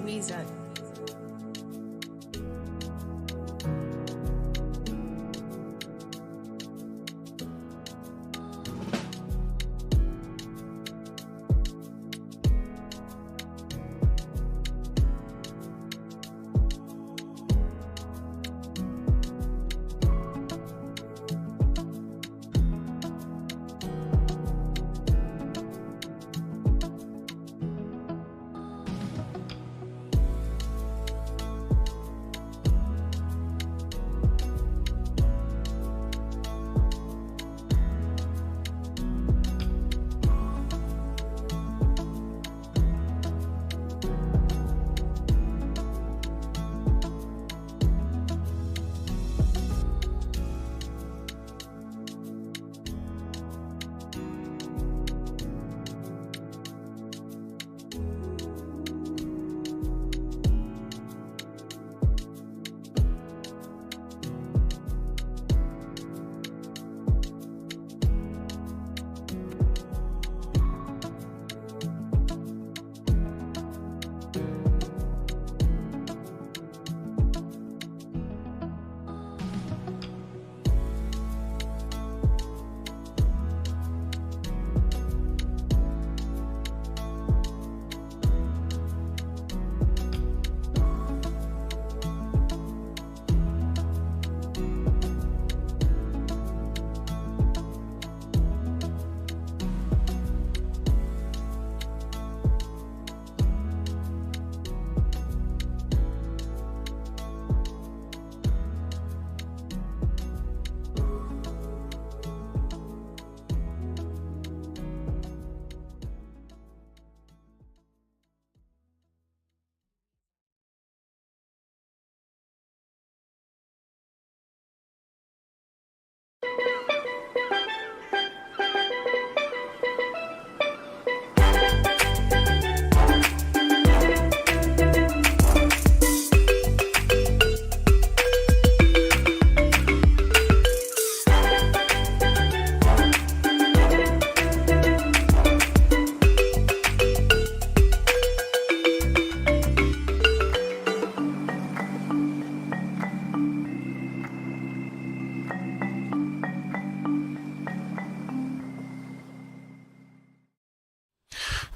reason.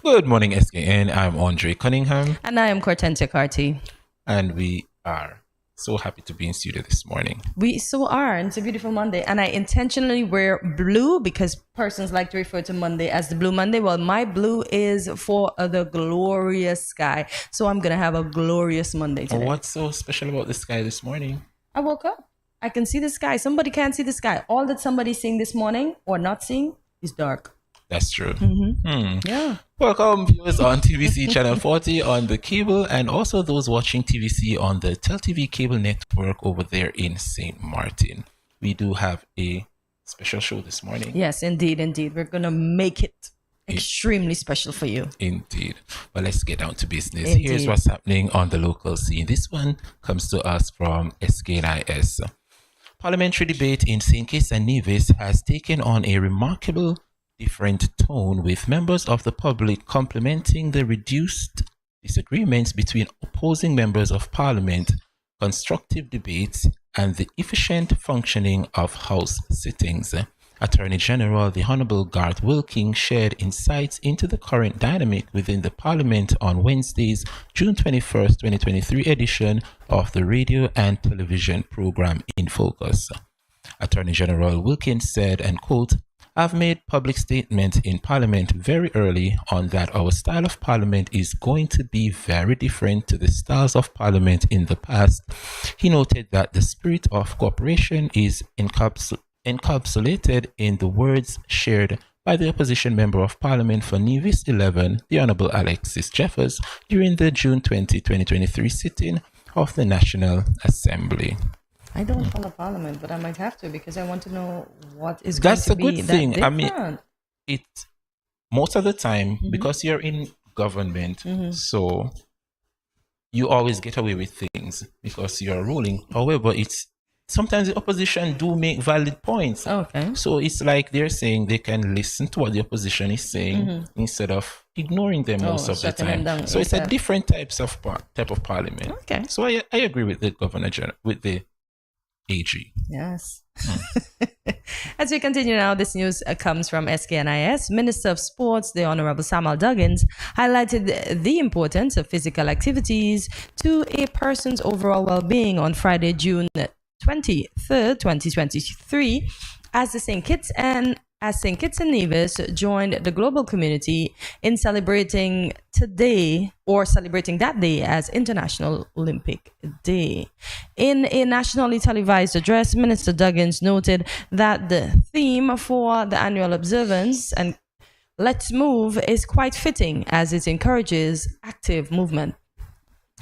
Good morning, SKN. I'm Andre Cunningham, And I am Cortensia Carty. and we are so happy to be in studio this morning. We so are, and it's a beautiful Monday. And I intentionally wear blue because persons like to refer to Monday as the Blue Monday. Well, my blue is for the glorious sky. So I'm going to have a glorious Monday today. What's so special about the sky this morning? I woke up. I can see the sky. Somebody can't see the sky. All that somebody's seeing this morning or not seeing is dark. That's true. Yeah. Welcome, viewers on TVC Channel 40 on the cable, and also those watching TVC on the TelTV cable network over there in St. Martin. We do have a special show this morning. Yes, indeed, indeed. We're going to make it extremely special for you. Indeed. Well, let's get down to business. Indeed. Here's what's happening on the local scene. This one comes to us from SKNIS. Parliamentary debate in St. Kitts and Nevis has taken on a remarkable different tone, with members of the public complimenting the reduced disagreements between opposing members of parliament, constructive debates, and the efficient functioning of House sittings. Attorney General the Honourable Garth Wilking shared insights into the current dynamic within the Parliament on Wednesday's June 21st, 2023 edition of the radio and television programme In Focus. Attorney General Wilkins said, and quote, "I've made public statement in Parliament very early on that our style of Parliament is going to be very different to the styles of Parliament in the past." He noted that the spirit of cooperation is encapsulated in the words shared by the opposition member of Parliament for Nevis 11, the Honourable Alexis Jeffers, during the June 20, 2023 sitting of the National Assembly. I don't follow Parliament, but I might have to because I want to know what is going That's to a be good that thing. I different. mean, it most of the time, because you're in government, so you always get away with things because you're ruling. However, it's sometimes the opposition do make valid points. Okay. So it's like they're saying they can listen to what the opposition is saying instead of ignoring them most of the shutting them time. down So it's a ASAP. different type of parliament. Okay. So I agree with the governor general, with the AG. Yes. As we continue now, this news comes from SKNIS. Minister of Sports, the Honorable Samuel Duggins, highlighted the importance of physical activities to a person's overall well-being on Friday, June 23rd, 2023, as St. Kitts and Nevis joined the global community in celebrating that day as International Olympic Day. In a nationally televised address, Minister Duggins noted that the theme for the annual observance and Let's Move is quite fitting as it encourages active movement.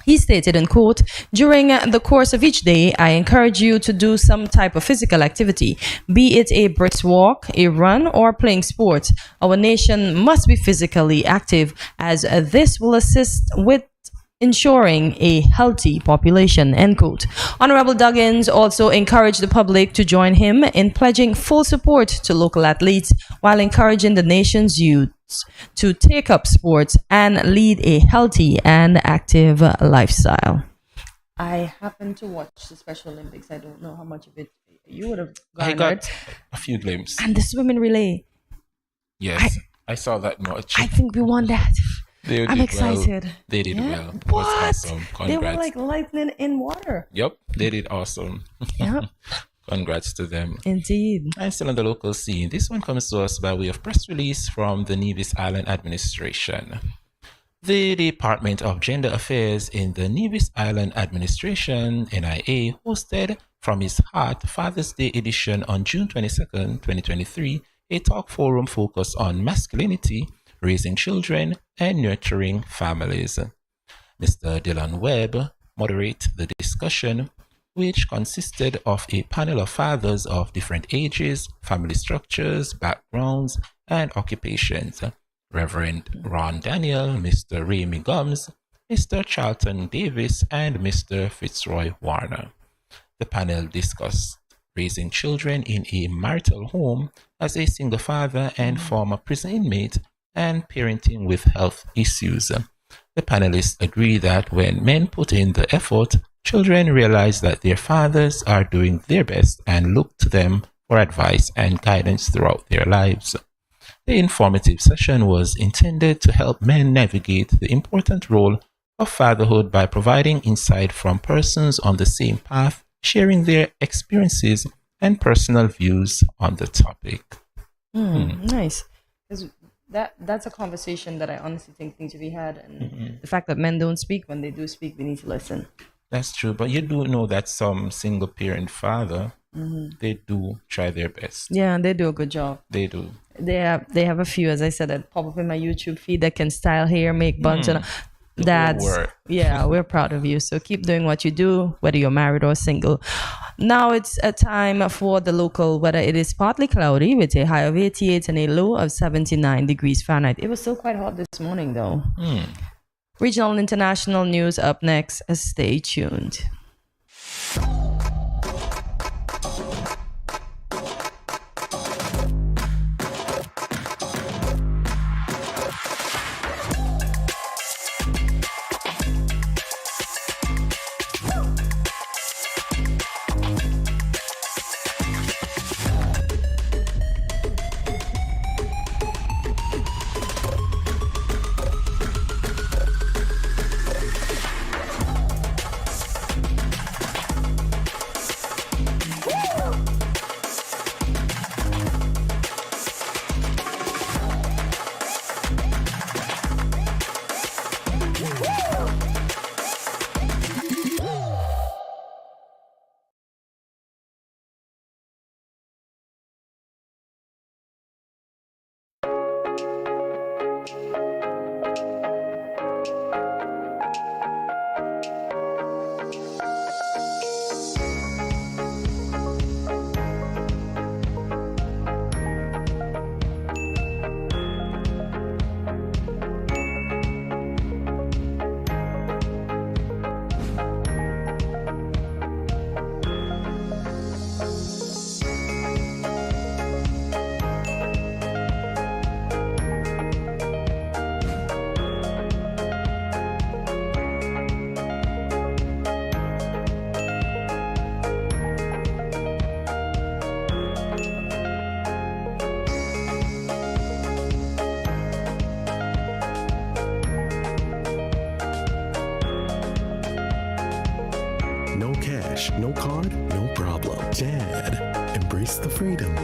He stated, and quote, "During the course of each day, I encourage you to do some type of physical activity, be it a brisk walk, a run, or playing sports. Our nation must be physically active as this will assist with ensuring a healthy population," end quote. Honorable Duggins also encouraged the public to join him in pledging full support to local athletes while encouraging the nation's youths to take up sports and lead a healthy and active lifestyle. I happened to watch the Special Olympics. I don't know how much of it you would have I garnered. got a few glimpses. And the swimming relay. Yes, I saw that much. I think we won that. They I'm did excited. Well. They did Yeah. well. It was What? awesome. They were Congrats. like lightning in water. Yep, they did awesome. Yeah, Congrats to them. indeed. And still on the local scene, this one comes to us by way of press release from the Nevis Island Administration. The Department of Gender Affairs in the Nevis Island Administration, NIA, hosted From His Heart Father's Day edition on June 22nd, 2023, a talk forum focused on masculinity, raising children, and nurturing families. Mr. Dylan Webb moderated the discussion, which consisted of a panel of fathers of different ages, family structures, backgrounds, and occupations. Reverend Ron Daniel, Mr. Remy Gums, Mr. Charlton Davis, and Mr. Fitzroy Warner. The panel discussed raising children in a marital home as a single father and former prison inmate, and parenting with health issues. The panelists agree that when men put in the effort, children realize that their fathers are doing their best and look to them for advice and guidance throughout their lives. The informative session was intended to help men navigate the important role of fatherhood by providing insight from persons on the same path, sharing their experiences and personal views on the topic. Nice. 'Cause that's a conversation that I honestly think needs to be had, and the fact that men don't speak, when they do speak, we need to listen. That's true, but you do know that some single parent father, they do try their best. Yeah, and they do a good job. They do. They have a few, as I said, that pop up in my YouTube feed that can style hair, make buns, and that's work. yeah. We're proud of you. So keep doing what you do, whether you're married or single. Now it's a time for the local weather. It is partly cloudy with a high of 88 and a low of 79 degrees Fahrenheit. It was still quite hot this morning, though. Regional and international news up next. Stay tuned. cash, no card, no problem. Dad, embrace the freedom.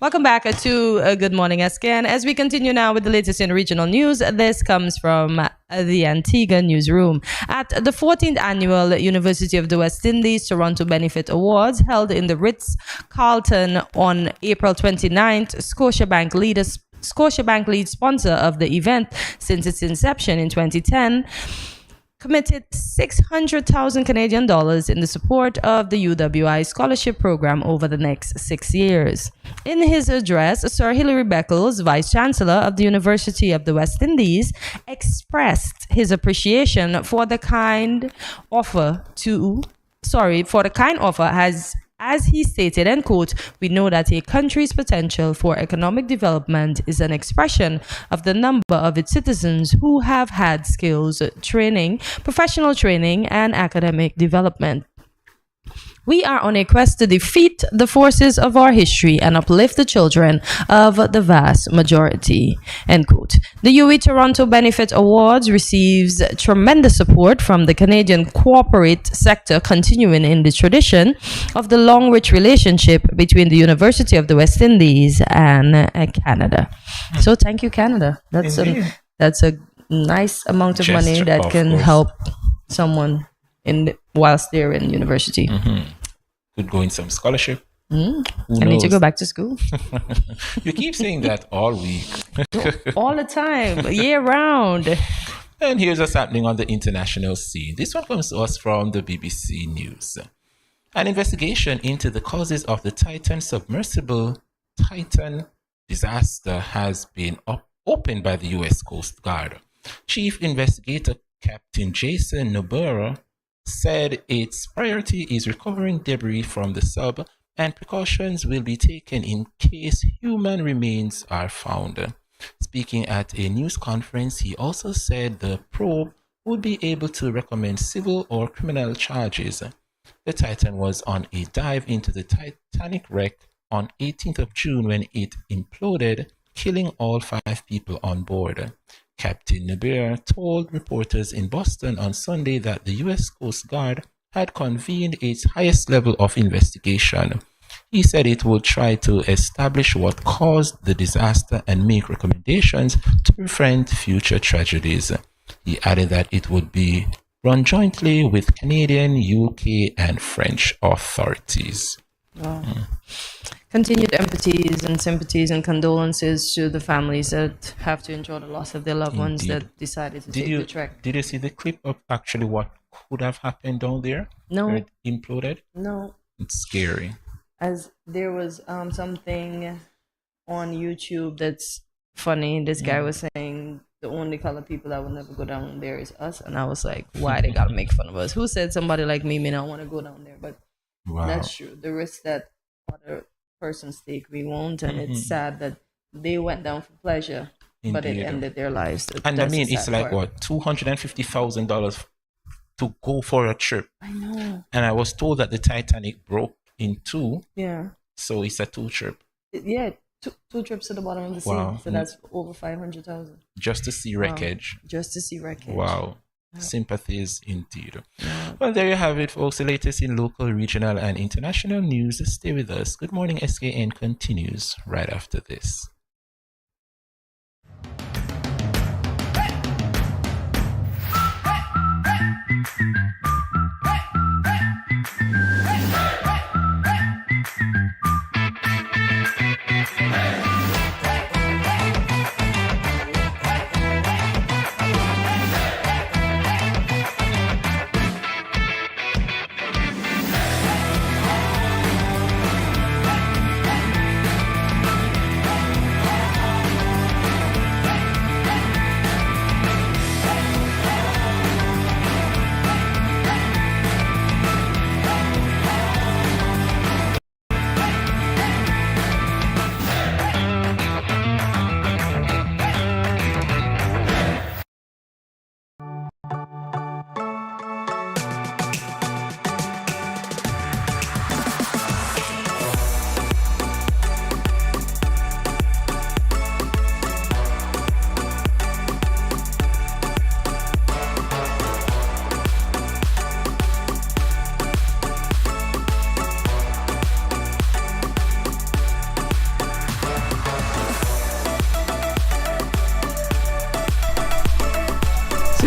Welcome back to Good Morning SKN. As we continue now with the latest in regional news, this comes from the Antigua newsroom. At the 14th Annual University of the West Indies Toronto Benefit Awards held in the Ritz-Carlton on April 29th, Scotiabank, lead sponsor of the event since its inception in 2010, committed 600,000 Canadian dollars in the support of the UWI scholarship program over the next 6 years. In his address, Sir Hilary Beckles, Vice Chancellor of the University of the West Indies, expressed his appreciation for the kind offer as he stated, and quote, "We know that a country's potential for economic development is an expression of the number of its citizens who have had skills training, professional training, and academic development. We are on a quest to defeat the forces of our history and uplift the children of the vast majority." End quote. The UE Toronto Benefit Awards receives tremendous support from the Canadian corporate sector, continuing in the tradition of the long, rich relationship between the University of the West Indies and Canada. So thank you, Canada. That's a nice amount of money Gesture, that of can course. help someone whilst they're in university. Could go in some scholarship. I Who need to knows? go back to school You keep saying that all week. all the time, year round. And here's what's happening on the international scene. This one comes to us from the BBC News. An investigation into the causes of the Titan submersible Titan disaster has been opened by the U.S. Coast Guard. Chief Investigator Captain Jason Nobera said its priority is recovering debris from the sub, and precautions will be taken in case human remains are found. Speaking at a news conference, he also said the probe would be able to recommend civil or criminal charges. The Titan was on a dive into the Titanic wreck on 18th of June when it imploded, killing all 5 people on board. Captain Naber told reporters in Boston on Sunday that the U.S. Coast Guard had convened its highest level of investigation. He said it would try to establish what caused the disaster and make recommendations to prevent future tragedies. He added that it would be run jointly with Canadian, UK, and French authorities. Wow. Continued empathies and sympathies and condolences to the families that have to endure the loss of their loved ones Indeed. that decided to take the trek. Did you see the clip of actually what could have happened down there? No. Where it imploded? No, It's scary. as there was something on YouTube that's funny. This guy was saying the only color people that will never go down there is us, and I was like, why they gotta make fun of us? Who said somebody like me may not want to go down there? But Wow. that's true. The risk that other persons take, we won't, and it's sad that they went down for pleasure, but it Indeed. ended their lives. And I That's mean, the it's sad like part. what, $250,000 to go for a trip. I know. And I was told that the Titanic broke in 2, Yeah. so it's a 2 trip Yeah. Two trips to the bottom of the sea. Wow. So that's over 500,000 just to see wreckage. just to see wreckage. Wow. Sympathies indeed. Well, there you have it, folks. The latest in local, regional, and international news. Stay with us. Good Morning SKN continues right after this.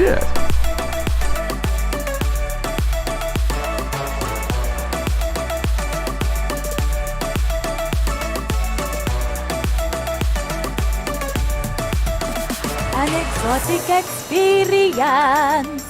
Shit. An exotic experience.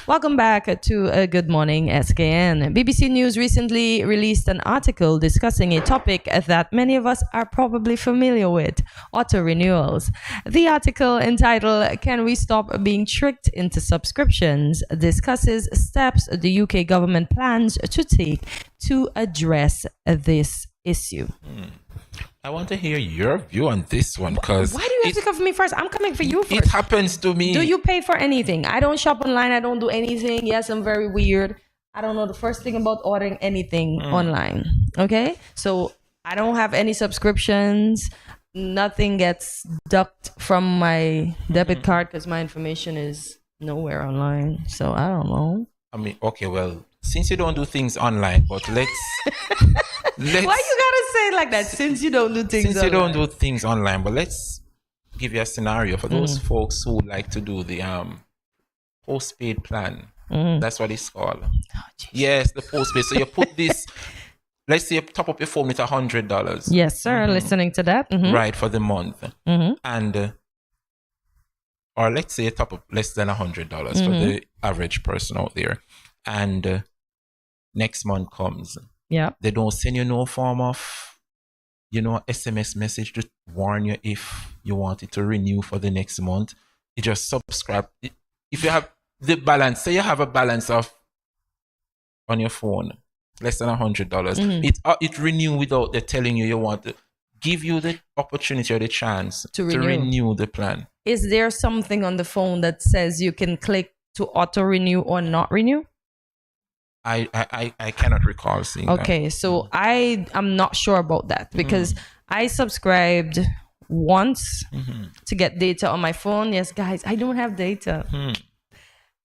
Welcome back to Good Morning SKN. BBC News recently released an article discussing a topic that many of us are probably familiar with, auto renewals. The article, entitled "Can We Stop Being Tricked into Subscriptions?" discusses steps the UK government plans to take to address this issue. I want to hear your view on this one, because Why do you have to come for me first? I'm coming for you first. it happens to me. Do you pay for anything? I don't shop online. I don't do anything. Yes, I'm very weird. I don't know the first thing about ordering anything online. Okay? So I don't have any subscriptions. Nothing gets ducked from my debit card because my information is nowhere online. So I don't know. I mean, okay, well, since you don't do things online, but let's Why you gotta say it like that? Since you don't do things since you online. don't do things online, but let's give you a scenario for those folks who like to do the postpaid plan. That's what it's called. Yes, the postpaid. So you put this. Let's say you top up your phone with $100. Yes, sir. Listening to that. Right, for the month, and or let's say you top up less than $100 for the average person out there, and next month comes. Yeah. They don't send you no form of, SMS message to warn you if you wanted to renew for the next month. You just subscribe. If you have the balance, say you have a balance of on your phone less than $100, it renew without the telling you want to give you the opportunity or the chance to renew the plan. Is there something on the phone that says you can click to auto renew or not renew? I cannot recall seeing that. Okay, so I'm not sure about that because I subscribed once to get data on my phone. Yes, guys, I don't have data.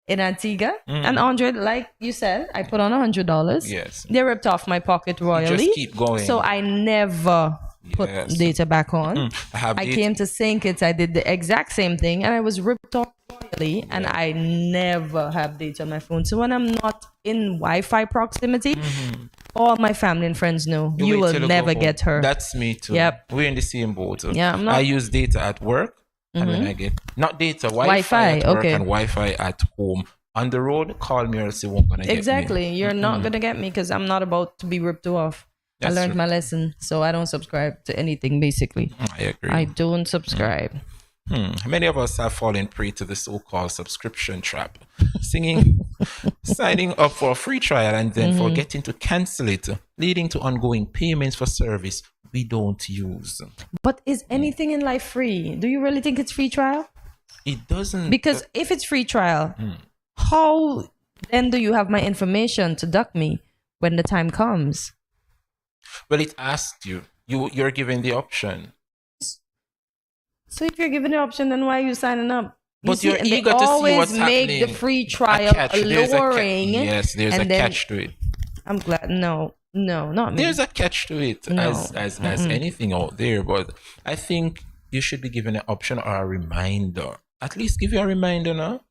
In Antigua and Android, like you said, I put on $100. Yes. They ripped off my pocket royally. Just keep going. So I never put data back on. I came to St. Kitts, I did the exact same thing, and I was ripped off royally, and I never have data on my phone. So when I'm not in Wi-Fi proximity, all my family and friends know you will never get her. That's me too. Yep. We're in the same boat. Yeah, I'm not. I use data at work, and then I get not data, Wi-Fi at work and Wi-Fi at home. On the road, call me or else you won't gonna get me. Exactly. You're not gonna get me because I'm not about to be ripped off. I learned my lesson, so I don't subscribe to anything. Basically, I agree. I don't subscribe. Many of us have fallen prey to the so-called subscription trap, signing up for a free trial and then forgetting to cancel it, leading to ongoing payments for service we don't use. But is anything in life free? Do you really think it's free trial? It doesn't. Because if it's free trial, how then do you have my information to duck me when the time comes? Well, it asked you. You're given the option. So if you're given the option, then why are you signing up? But you're eager to see what's happening. Make the free trial alluring. Yes, there's a catch to it. I'm glad. No, not me. There's a catch to it, as anything out there. But I think you should be given an option or a reminder. At least give you a reminder now.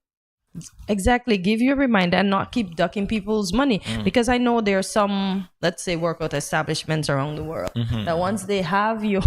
Exactly. Give you a reminder and not keep ducking people's money. Because I know there are some, let's say, workout establishments around the world that once they have your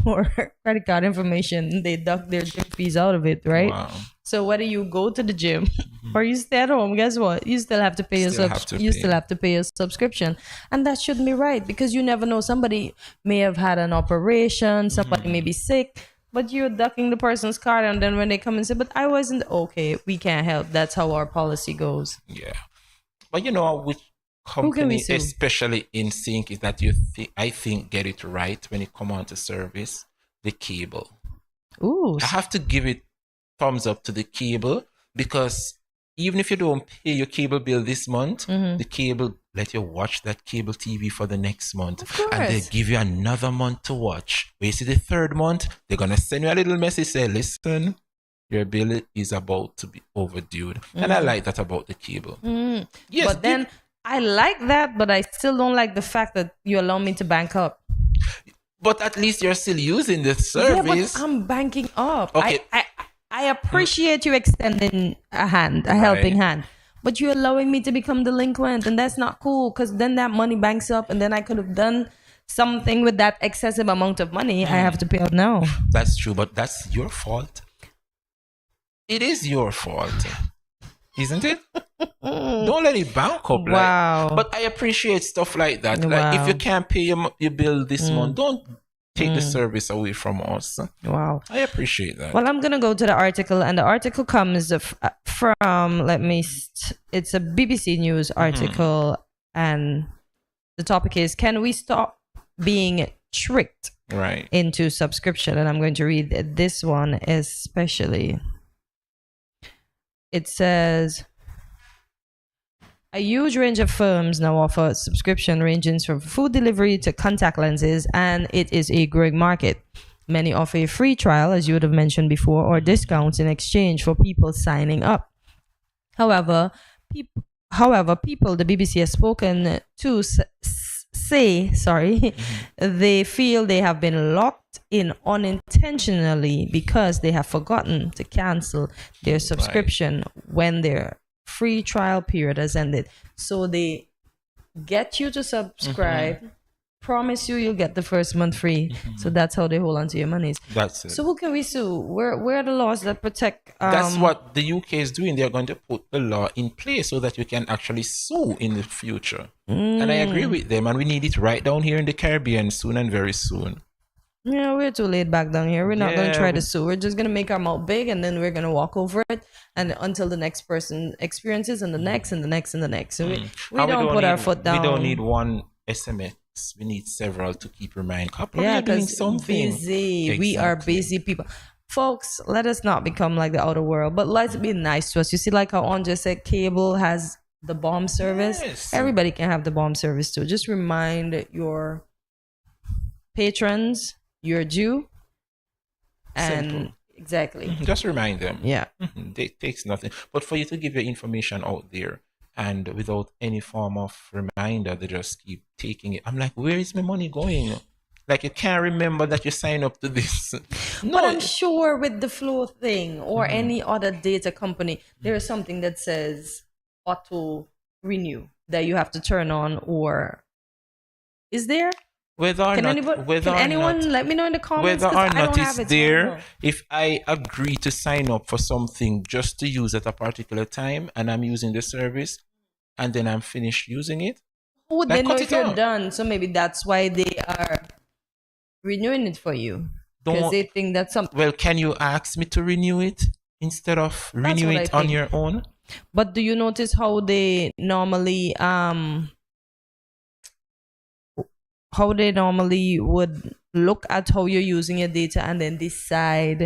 credit card information, they duck their gym fees out of it, right? Wow. So whether you go to the gym or you stay at home, guess what? You still have to pay Still have to you pay. still have to pay a subscription. And that shouldn't be right, because you never know. Somebody may have had an operation, somebody may be sick, but you're ducking the person's card, and then when they come and say, but I wasn't okay, we can't help. That's how our policy goes. Yeah. But you know which can we company, sue? especially in sync, is that I think get it right when it come on to service? The cable. Ooh. I have to give it thumbs up to the cable, because even if you don't pay your cable bill this month, the cable let you watch that cable TV for the next month. Of course. And they give you another month to watch. When you see the third month, they're going to send you a little message, say, listen, your bill is about to be overdue. And I like that about the cable. Yes, But then I like that, but I still don't like the fact that you allow me to bank up. but at least you're still using the Yeah, service. but I'm banking up. Okay. I appreciate you extending a hand, a helping hand, but you're allowing me to become delinquent, and that's not cool, because then that money banks up, and then I could have done something with that excessive amount of money I have to pay out now. That's true, but that's your fault. It is your fault, isn't it? Don't let it bank up. Wow. But I appreciate stuff like that. Like, Wow. if you can't pay your bill this month, don't take the service away from us. Wow. I appreciate that. Well, I'm going to go to the article, and the article comes from, it's a BBC News article, and the topic is, can we stop being tricked Right. into subscription? And I'm going to read this one especially. It says, a huge range of firms now offer subscription ranging from food delivery to contact lenses, and it is a growing market. Many offer a free trial, as you would have mentioned before, or discounts in exchange for people signing up. However, people the BBC has spoken to say, they feel they have been locked in unintentionally because they have forgotten to cancel their subscription when their free trial period has ended. So they get you to subscribe, promise you'll get the first month free. So that's how they hold on to your monies. That's it. So who can we sue? Where are the laws that protect? That's what the UK is doing. They're going to put the law in place so that you can actually sue in the future. And I agree with them. And we need it right down here in the Caribbean soon and very soon. Yeah, we're too laid back down here. We're not going to Yeah, try to sue. We're just going to make our mouth big, and then we're going to walk over it, and until the next person experiences, and the next, and the next, and the next. So we And don't put our foot down. We don't need one SMS. We need several to keep reminding. Couple, Yeah, you're doing because something. busy. We are Exactly. busy people. Folks, let us not become like the outer world, but let's be nice to us. You see, like how Anja said, cable has the bomb service. Yes. Everybody can have the bomb service too. Just remind your patrons you're due. And Simple. exactly. Just remind them. Yeah. It takes nothing. But for you to give your information out there and without any form of reminder, they just keep taking it. I'm like, where is my money going? Like, you can't remember that you signed up to this. But I'm sure with the Flow thing or any other data company, there is something that says auto renew that you have to turn on, or is there? Whether or Can not, anybody, whether can or anyone not, let me know in the comments? whether 'Cause or I not don't have it's it, so I don't there, know. if I agree to sign up for something just to use at a particular time and I'm using the service and then I'm finished using it, How would like, they know cut if it you're out. done? So maybe that's why they are renewing it for you, because Don't- they think that's something. well, can you ask me to renew it instead of renew what I it on think. your own? But do you notice how they normally would look at how you're using your data and then decide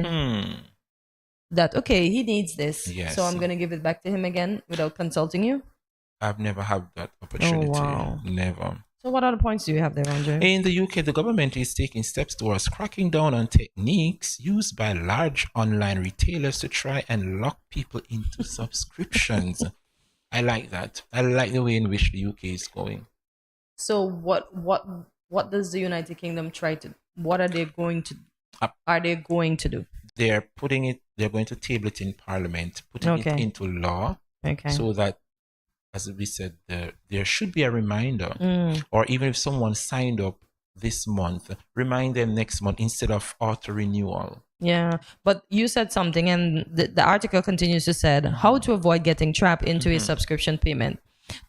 that, okay, he needs this, Yes. so I'm gonna give it back to him again without consulting you? I've never had that opportunity. wow. Never. So what other points do you have there, Andre? In the UK, the government is taking steps towards cracking down on techniques used by large online retailers to try and lock people into subscriptions. I like that. I like the way in which the UK is going. So what does the United Kingdom try to? What are they going to? Are they going to do? They're going to table it in Parliament, putting Okay. it into law Okay. So that, as we said, there should be a reminder, or even if someone signed up this month, remind them next month instead of auto renewal. Yeah, but you said something, and the article continues to say how to avoid getting trapped into a subscription payment.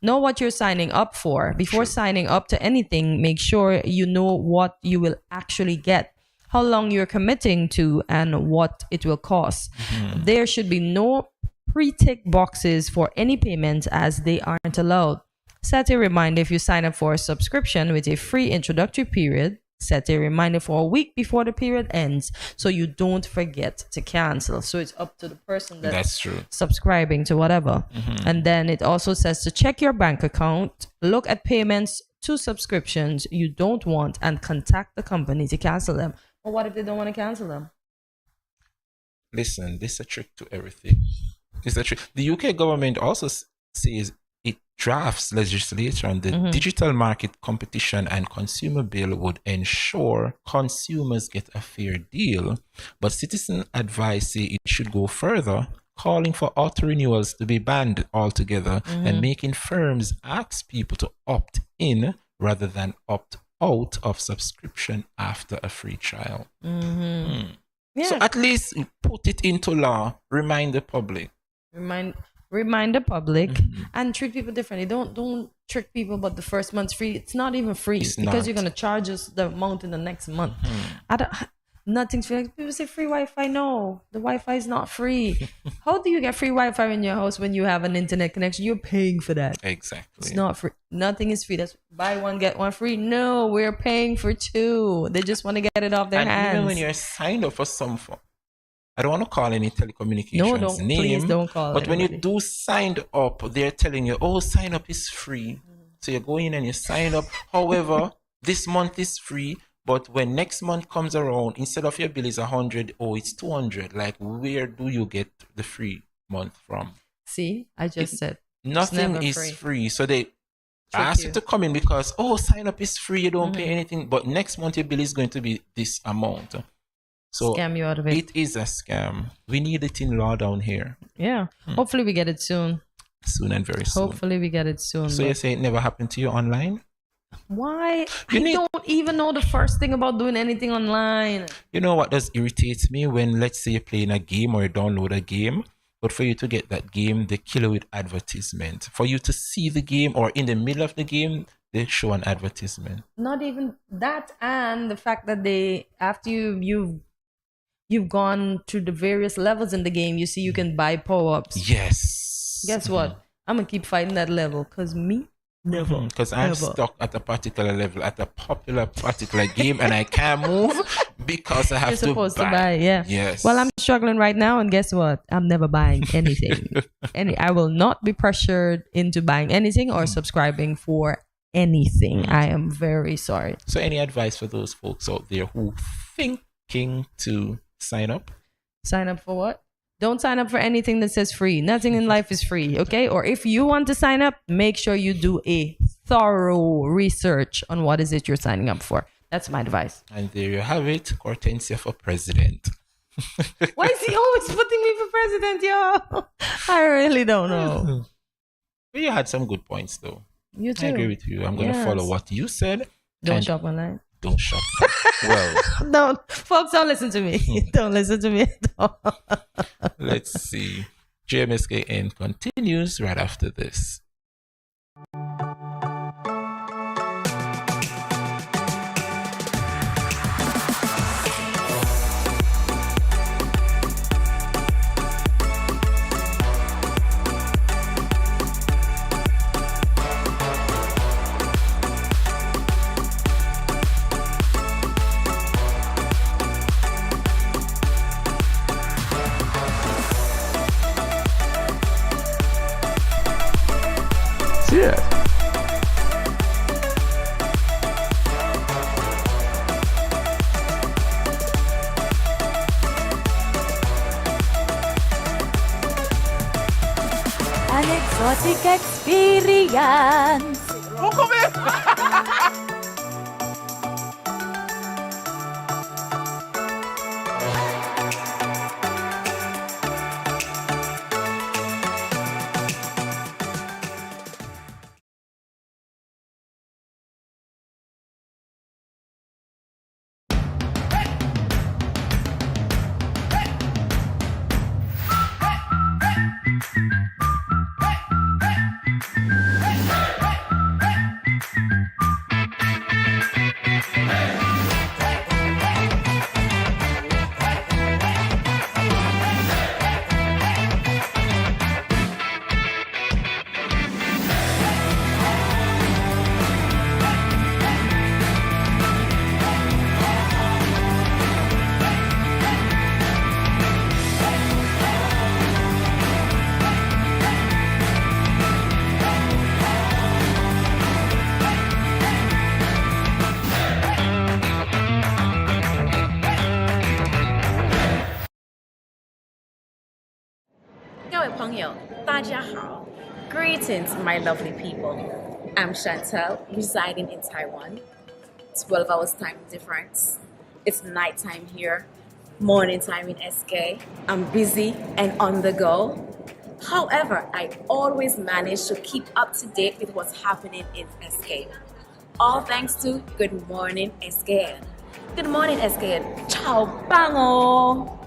Know what you're signing up for. Before signing up to anything, make sure you know what you will actually get, how long you're committing to, and what it will cost. There should be no pre-tick boxes for any payments, as they aren't allowed. Set a reminder if you sign up for a subscription with a free introductory period. Set a reminder for a week before the period ends so you don't forget to cancel. So it's up to the person That's true. subscribing to whatever. And then it also says to check your bank account, look at payments to subscriptions you don't want, and contact the company to cancel them. But what if they don't want to cancel them? Listen, this is a trick to everything. It's a trick. The UK government also says it drafts legislation. The Digital Market Competition and Consumer Bill would ensure consumers get a fair deal, but citizen advice say it should go further, calling for auto renewals to be banned altogether and making firms ask people to opt in rather than opt out of subscription after a free trial. Yeah. So at least put it into law, remind the public. Remind the public and treat people differently. Don't trick people, but the first month's free. It's not even free It's because not. you're gonna charge us the amount in the next month. Nothing's free. People say free Wi-Fi. No, the Wi-Fi is not free. How do you get free Wi-Fi in your house when you have an internet connection? You're paying for that. Exactly. It's not free. Nothing is free. That's buy one get one free. No, we're paying for two. They just want to get it off their And hands. even when you're signed up for some form, I don't want to call any telecommunications No, don't. name. Please don't call But when you anybody. do sign up, they're telling you, oh, sign up is free. So you go in and you sign up. However, this month is free. But when next month comes around, instead of your bill is 100, oh, it's 200. Like, where do you get the free month from? See, I just said Nothing never is free. free. So they ask you you. to come in because, oh, sign up is free. You don't pay anything. But next month, your bill is going to be this amount. So scam you out of it. it is a scam. We need it in law down here Yeah. Hopefully we get it soon. soon and very soon. Hopefully we get it soon. So but you say it never happened to you online? why? You I need- don't even know the first thing about doing anything online. You know what does irritate me when, let's say, you're playing a game or you download a game, but for you to get that game, they kill you with advertisement. For you to see the game or in the middle of the game, they show an advertisement. Not even that, and the fact that they after you've gone through the various levels in the game, you see you can buy power-ups. Yes. Guess what? I'm gonna keep fighting that level because me never. Because I'm Never. stuck at a particular level, at a popular particular game, and I can't move because I have You're to supposed to buy, yeah. Yes. Well, I'm struggling right now, and guess what? I'm never buying anything. I will not be pressured into buying anything or subscribing for anything. I am very sorry. So, any advice for those folks out there who thinking to sign up? Sign up for what? Don't sign up for anything that says free. Nothing in life is free, okay? Or if you want to sign up, make sure you do a thorough research on what is it you're signing up for. That's my advice. And there you have it, Hortensia for president. Why is he always putting me for president, yo? I really don't know. But you had some good points, though. You too. I agree with you. I'm going to Yes. follow what you said. Don't and shop online. Don't shop. Well, Don't, folks, don't listen to me. Don't listen to me at all. let's see. GMSKN continues right after this. Yeah. An exotic experience. Greetings, my lovely people. I'm Chantel, residing in Taiwan. 12 hours time difference. It's nighttime here, morning time in SK. I'm busy and on the go. However, I always manage to keep up to date with what's happening in SK. All thanks to Good Morning SKN. Good morning SKN. Ciao, bango!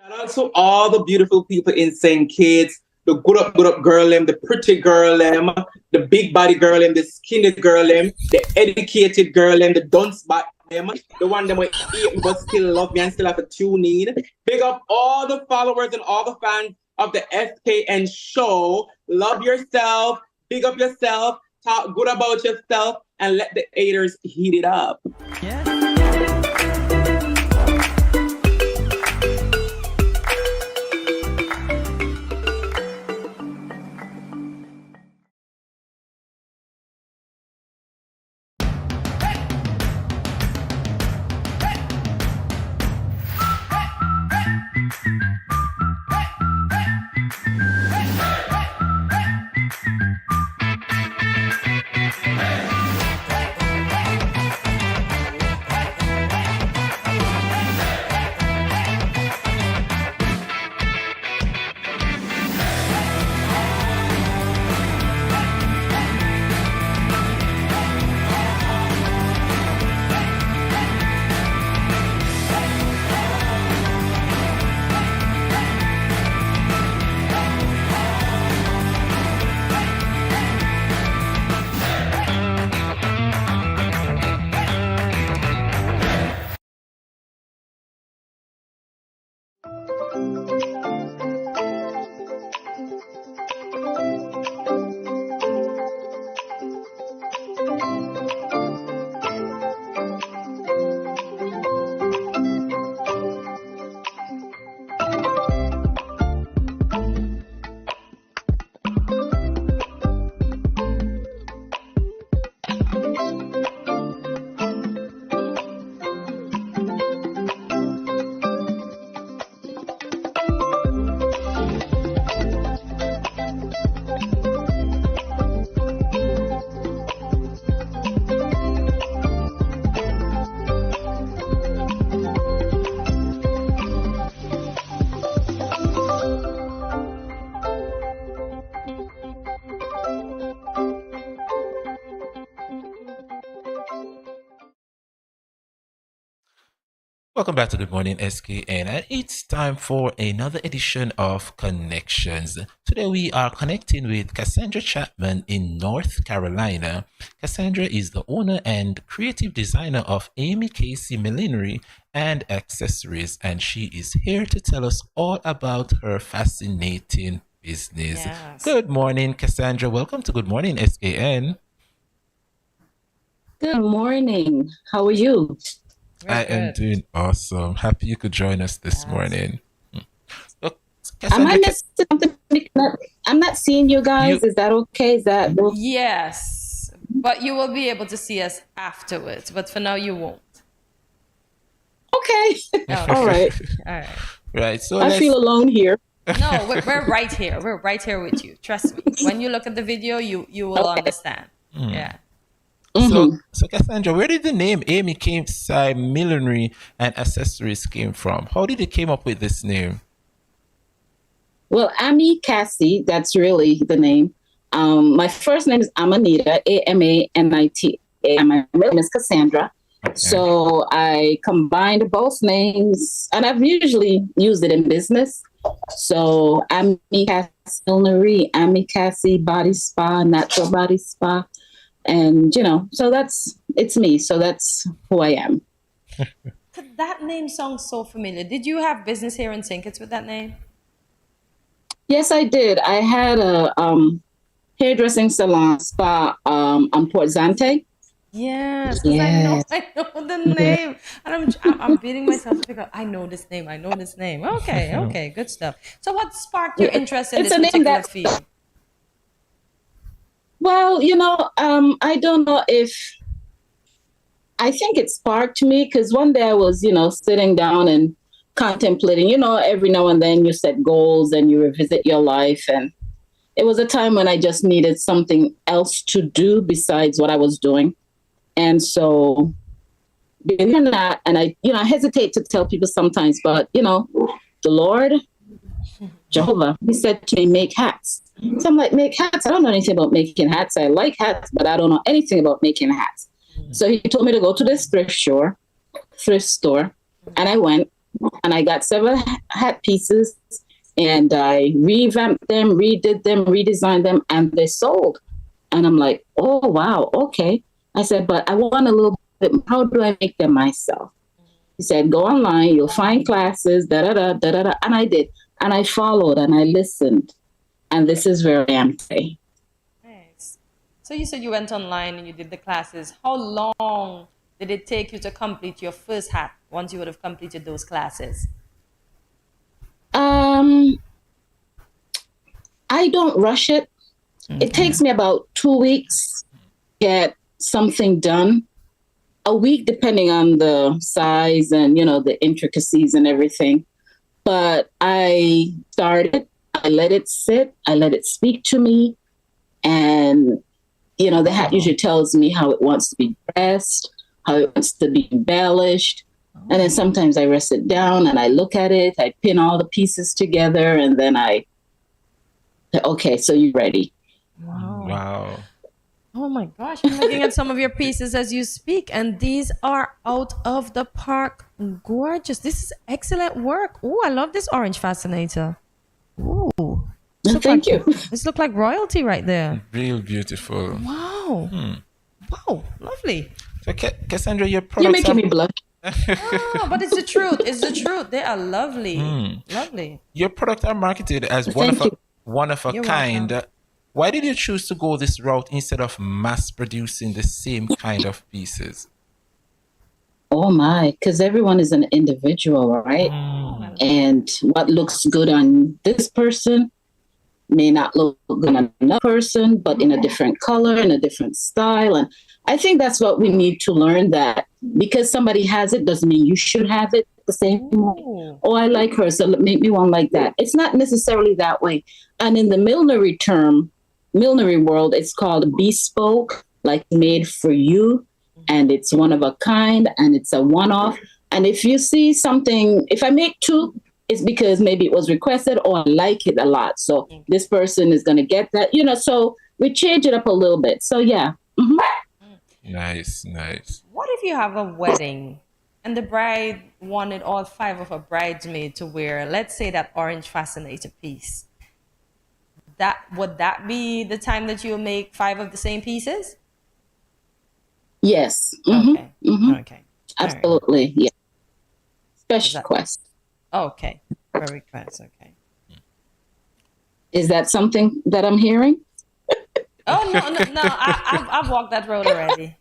Shout out to all the beautiful people in St. Kitts, the good up girl them, the pretty girl them, the big body girl them, the skinny girl them, the educated girl them, the dunce bat them, the one them will eat me but still love me and still have a tune in. Big up all the followers and all the fans of the SKN show. Love yourself, big up yourself, talk good about yourself, and let the haters heat it up. Yeah. Welcome back to Good Morning SKN, and it's time for another edition of Connections. Today we are connecting with Cassandra Chapman in North Carolina. Cassandra is the owner and creative designer of Amy Casey Millinery and Accessories, and she is here to tell us all about her fascinating business. Yes. Good morning, Cassandra. Welcome to Good Morning SKN. Good morning. How are you? I am doing awesome. Happy you could join us this morning. Look, Am I Cassandra, missing something? I'm not seeing you guys. Is that okay? Is that Yes, but you will be able to see us afterwards. But for now, you won't. okay? Oh, All right. all right. right? So I feel alone here. No, we're right here. We're right here with you. Trust me. When you look at the video, you will understand. Yeah. So Cassandra, where did the name Amy Casey Millinery and Accessories came from? How did you came up with this name? Well, Amy Cassie, that's really the name. My first name is Amanita, Amanita. My middle name is Cassandra. Okay. So I combined both names, and I've usually used it in business. So Amy Cassie Millinery, Amy Cassie Body Spa, Natural Body Spa. And, so it's me. So that's who I am. That name sounds so familiar. Did you have business here in St. Kitts with that name? Yes, I did. I had a hairdressing salon spa on Port Zante. Yes, because I know the name, and I'm beating myself to figure out. I know this name. Okay, good stuff. So, what sparked your interest in It's this a name particular field? Well, I don't know if I think it sparked me because one day I was, sitting down and contemplating, every now and then you set goals and you revisit your life. And it was a time when I just needed something else to do besides what I was doing. And so, doing that, and I hesitate to tell people sometimes, but, the Lord, Jehovah, he said to me, make hats. So I'm like, make hats? I don't know anything about making hats. I like hats, but I don't know anything about making hats. So he told me to go to this thrift store, and I went and I got several hat pieces and I revamped them, redid them, redesigned them, and they sold. And I'm like, oh, wow, okay. I said, but I want a little bit, how do I make them myself? He said, go online, you'll find classes, da-da-da. And I did. And I followed and I listened. And this is where I am today. Nice. So you said you went online and you did the classes. How long did it take you to complete your first hat once you would have completed those classes? I don't rush it. Mm-hmm. It takes me about 2 weeks to get something done. A week, depending on the size and, the intricacies and everything. But I started, I let it sit, I let it speak to me. And, the hat usually tells me how it wants to be dressed, how it wants to be embellished. And then sometimes I rest it down and I look at it, I pin all the pieces together, and then I say, okay, so you're ready. Wow. Oh my gosh, I'm looking at some of your pieces as you speak, and these are out of the park. Gorgeous. This is excellent work. Oh, I love this orange fascinator. Ooh. Thank you. This looks like royalty right there. Real beautiful. Wow. Wow, lovely. So, Cassandra, your products You're making me blush. But it's the truth. It's the truth. They are lovely. Lovely. Your products are marketed as one of a kind. Welcome. Why did you choose to go this route instead of mass producing the same kind of pieces? Oh my, because everyone is an individual, right? And what looks good on this person may not look good on another person, but in a different color, in a different style. And I think that's what we need to learn, that because somebody has it doesn't mean you should have it the same way. Oh, I like her, so make me one like that. It's not necessarily that way. And in the millinery world, it's called bespoke, like made for you. And it's one of a kind and it's a one-off. And if you see something, if I make two, it's because maybe it was requested or I like it a lot. So this person is going to get that, so we change it up a little bit. So yeah. Mm-hmm. Nice. What if you have a wedding and the bride wanted all 5 of her bridesmaids to wear, let's say, that orange fascinator piece? Would that be the time that you'll make 5 of the same pieces? Yes. Mm-hmm. Okay. Mm-hmm. Okay. Absolutely. Right. Yeah. Special request. Okay. For request. Okay. Is that something that I'm hearing? Oh no! I've walked that road already.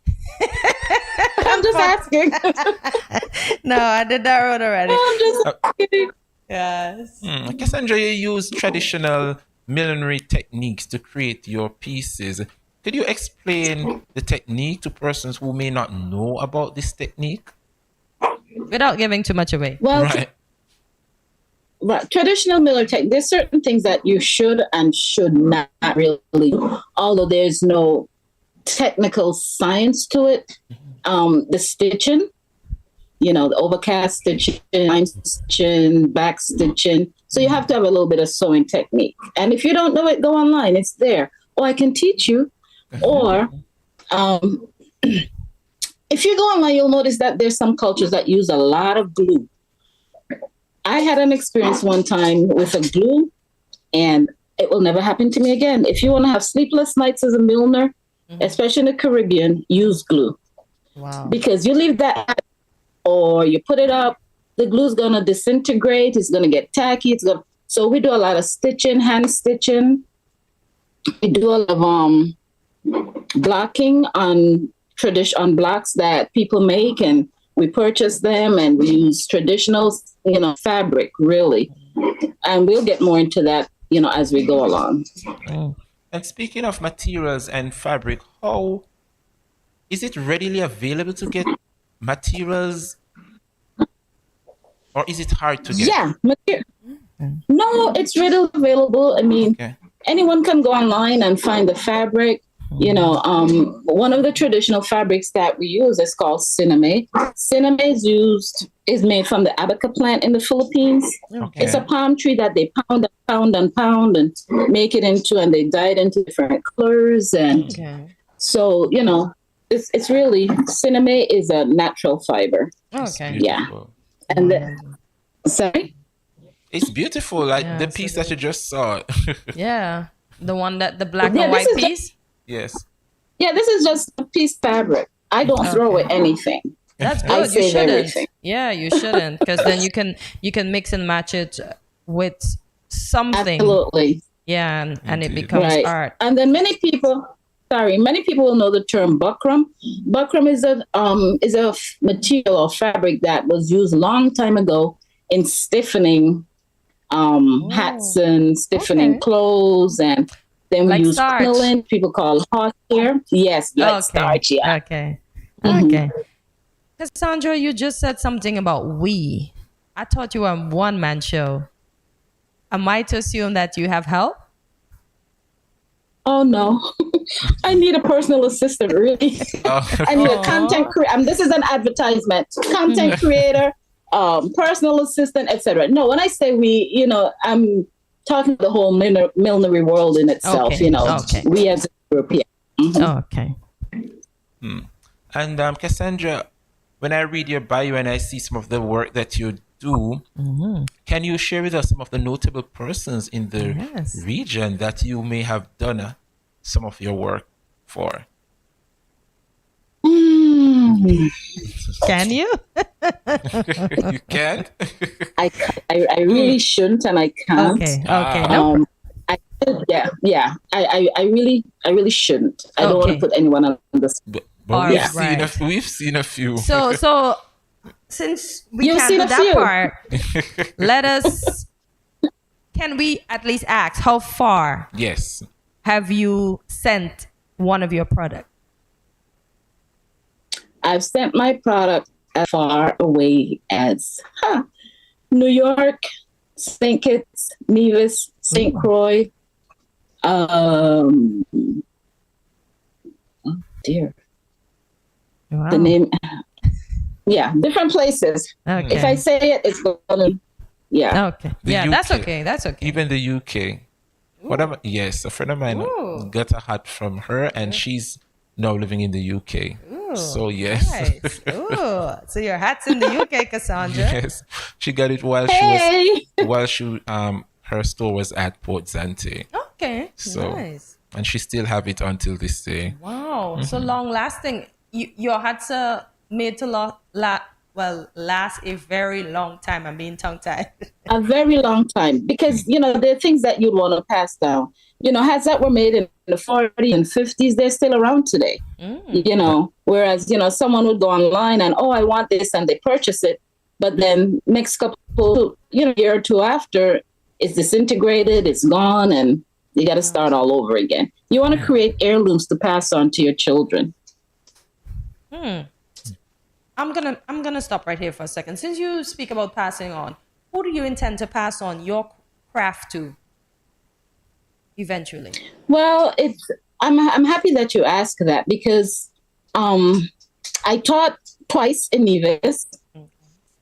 I'm just asking. No, I did that road already. I'm just asking. Yes. Cassandra, you use traditional millinery techniques to create your pieces. Could you explain the technique to persons who may not know about this technique? Without giving too much away. Well, Right. Traditional millinery technique, there's certain things that you should and should not really do, although there's no technical science to it. The stitching, the overcast stitching, line stitching, back stitching. So you have to have a little bit of sewing technique. And if you don't know it, go online. It's there. Or I can teach you. Or if you go online, you'll notice that there's some cultures that use a lot of glue. I had an experience one time with a glue, and it will never happen to me again. If you want to have sleepless nights as a milliner, especially in the Caribbean, use glue. Wow. Because you leave that or you put it up, the glue's going to disintegrate. It's going to get tacky. So we do a lot of stitching, hand stitching. We do a lot of blocking on blocks that people make, and we purchase them, and we use traditional, fabric, really. And we'll get more into that, as we go along. And speaking of materials and fabric, how is it readily available to get materials, or is it hard to get? Yeah, no, it's readily available. I mean, anyone can go online and find the fabric. One of the traditional fabrics that we use is called cinnamon. Cinnamon is made from the abaca plant in the Philippines. Okay. It's a palm tree that they pound and make it into, and they dye it into different colors. And so, it's really, cinnamon is a natural fiber. Okay. Yeah. And sorry? It's beautiful, like the piece that you just saw. Yeah. The one the black and white piece? Yes. Yeah, this is just a piece of fabric. I don't throw away anything. That's good. I You save shouldn't. everything. Yeah, you shouldn't, because then you can mix and match it with something. Absolutely. Yeah, and it becomes art. And then many people will know the term buckram. Buckram is a material or fabric that was used a long time ago in stiffening hats and stiffening clothes, and then we use crinoline, people call horsehair. Yes, like starch, yeah. Okay. Okay. Cassandra, you just said something about we. I thought you were a one-man show. Am I to assume that you have help? Oh, no. I need a personal assistant, really. I need a content creator. This is an advertisement. Content creator, personal assistant, etc. No, when I say we, I'm talking the whole millinery world in itself, we as a group, Okay. And Cassandra, when I read your bio and I see some of the work that you do, can you share with us some of the notable persons in the region that you may have done some of your work for? Can you? You can't? I really shouldn't, and I can't. Okay. No. I really shouldn't. I don't want to put anyone on this. But we've seen a few. So since we can't do that part, can we at least ask how far have you sent one of your products? I've sent my product as far away as New York, St. Kitts, Nevis, St. Croix. Oh dear. Wow. The name. Yeah, different places. Okay. If I say it, it's going to. Yeah. Okay. That's okay. That's okay. Even the UK. Whatever. Yes, a friend of mine got a hat from her, and she's now living in the UK. So yes. Nice. Ooh. So your hat's in the UK, Cassandra. Yes. She got it while her store was at Port Zante. Okay. So, nice. And she still have it until this day. Wow. So long lasting. Your hats are made to last a very long time. I'm being tongue tied. A very long time, because there are things that you'd want to pass down. Hats that were made in the 40s and 50s, they're still around today. Whereas someone would go online and I want this, and they purchase it, but then next couple year or two after, it's disintegrated, it's gone, and you got to start all over again. You want to create heirlooms to pass on to your children. I'm gonna stop right here for a second. Since you speak about passing on, who do you intend to pass on your craft to eventually? Well, I'm happy that you asked that, because I taught twice in Nevis.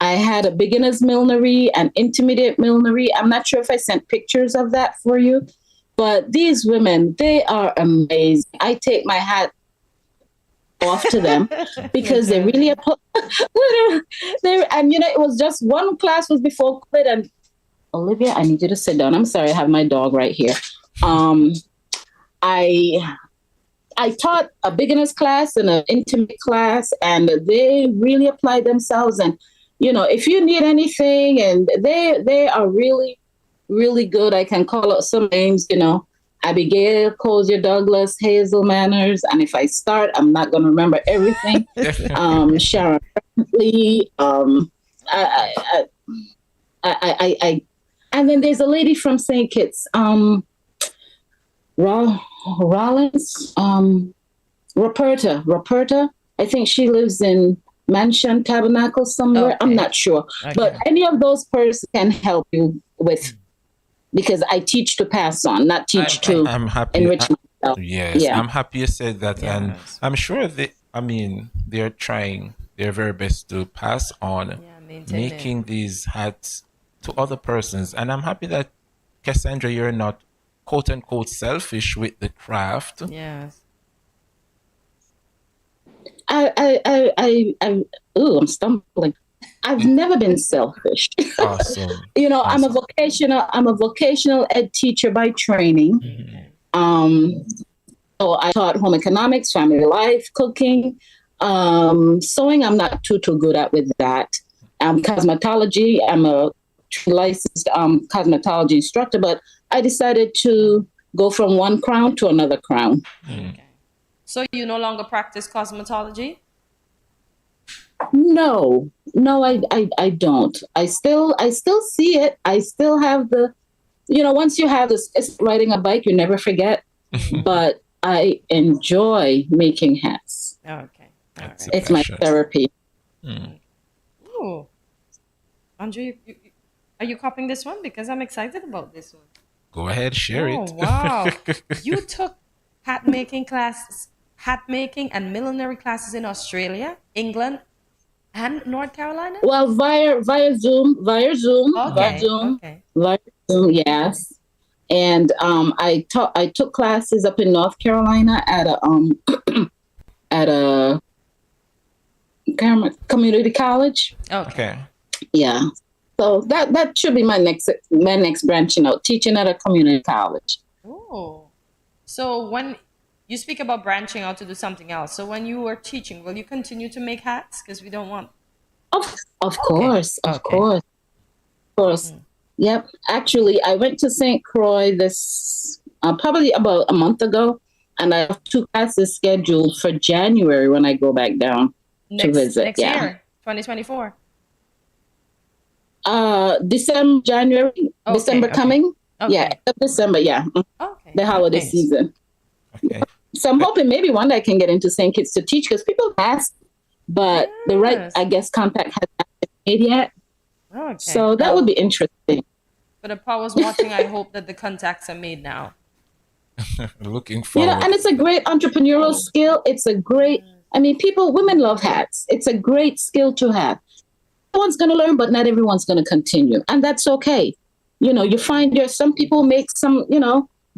I had a beginner's millinery and intermediate millinery. I'm not sure if I sent pictures of that for you, but these women, they are amazing. I take my hat off to them because they really apply. And it was just one class was before COVID, and Olivia, I need you to sit down. I'm sorry, I have my dog right here. Um, I taught a beginner's class and an intimate class, and they really applied themselves. And if you need anything, and they are really, really good. I can call out some names. Abigail, Cozier, Douglas, Hazel Manners, and if I start, I'm not going to remember everything. Sharon Lee. I, and then there's a lady from St. Kitts. Rollins, Ruperta. I think she lives in Mansion Tabernacle somewhere. Okay. I'm not sure. Okay. But any of those persons can help you with, because I teach to pass on, not teach to I'm happy. enrich myself. Yes, Yeah. I'm happy you said that, and Yes. I'm sure they're trying their very best to pass on maintain making these hats to other persons, and I'm happy that Cassandra, you're not quote unquote selfish with the craft. Yes. I'm stumbling. I've never been selfish. Awesome. I'm a vocational ed teacher by training. So I taught home economics, family life, cooking, sewing. I'm not too good at with that. Cosmetology. I'm a licensed cosmetology instructor, but I decided to go from one crown to another crown. Okay. So you no longer practice cosmetology? No, I don't. I still see it. I still have the, once you have this, it's riding a bike, you never forget. But I enjoy making hats. Okay. All right. It's my therapy. Ooh. Andrew, are you copying this one? Because I'm excited about this one. Go ahead, share Oh, it. wow. You took hat making and millinery classes in Australia, England, and North Carolina? Well, via Zoom, Okay. yes. And I took classes up in North Carolina at a community college. Okay. Yeah. So that should be my next branching out, teaching at a community college. Oh. So when you speak about branching out to do something else, so when you were teaching, will you continue to make hats? Because we don't want... Of course. Yep. Actually, I went to St. Croix this probably about a month ago, and I have 2 classes scheduled for January when I go back down to visit. Next year, 2024. December, January, December coming. Okay. Yeah, December. Yeah. Okay. The holiday Nice. season. Okay. So I'm hoping maybe one day I can get into St. Kitts to teach, because people ask, but the right, I guess, contact has not been made yet. Okay. So that would be interesting. For the powers watching, I hope that the contacts are made now. Looking forward. And it's a great entrepreneurial skill. It's a great, women love hats. It's a great skill to have. Everyone's going to learn, but not everyone's going to continue. And that's okay. You find some people make some,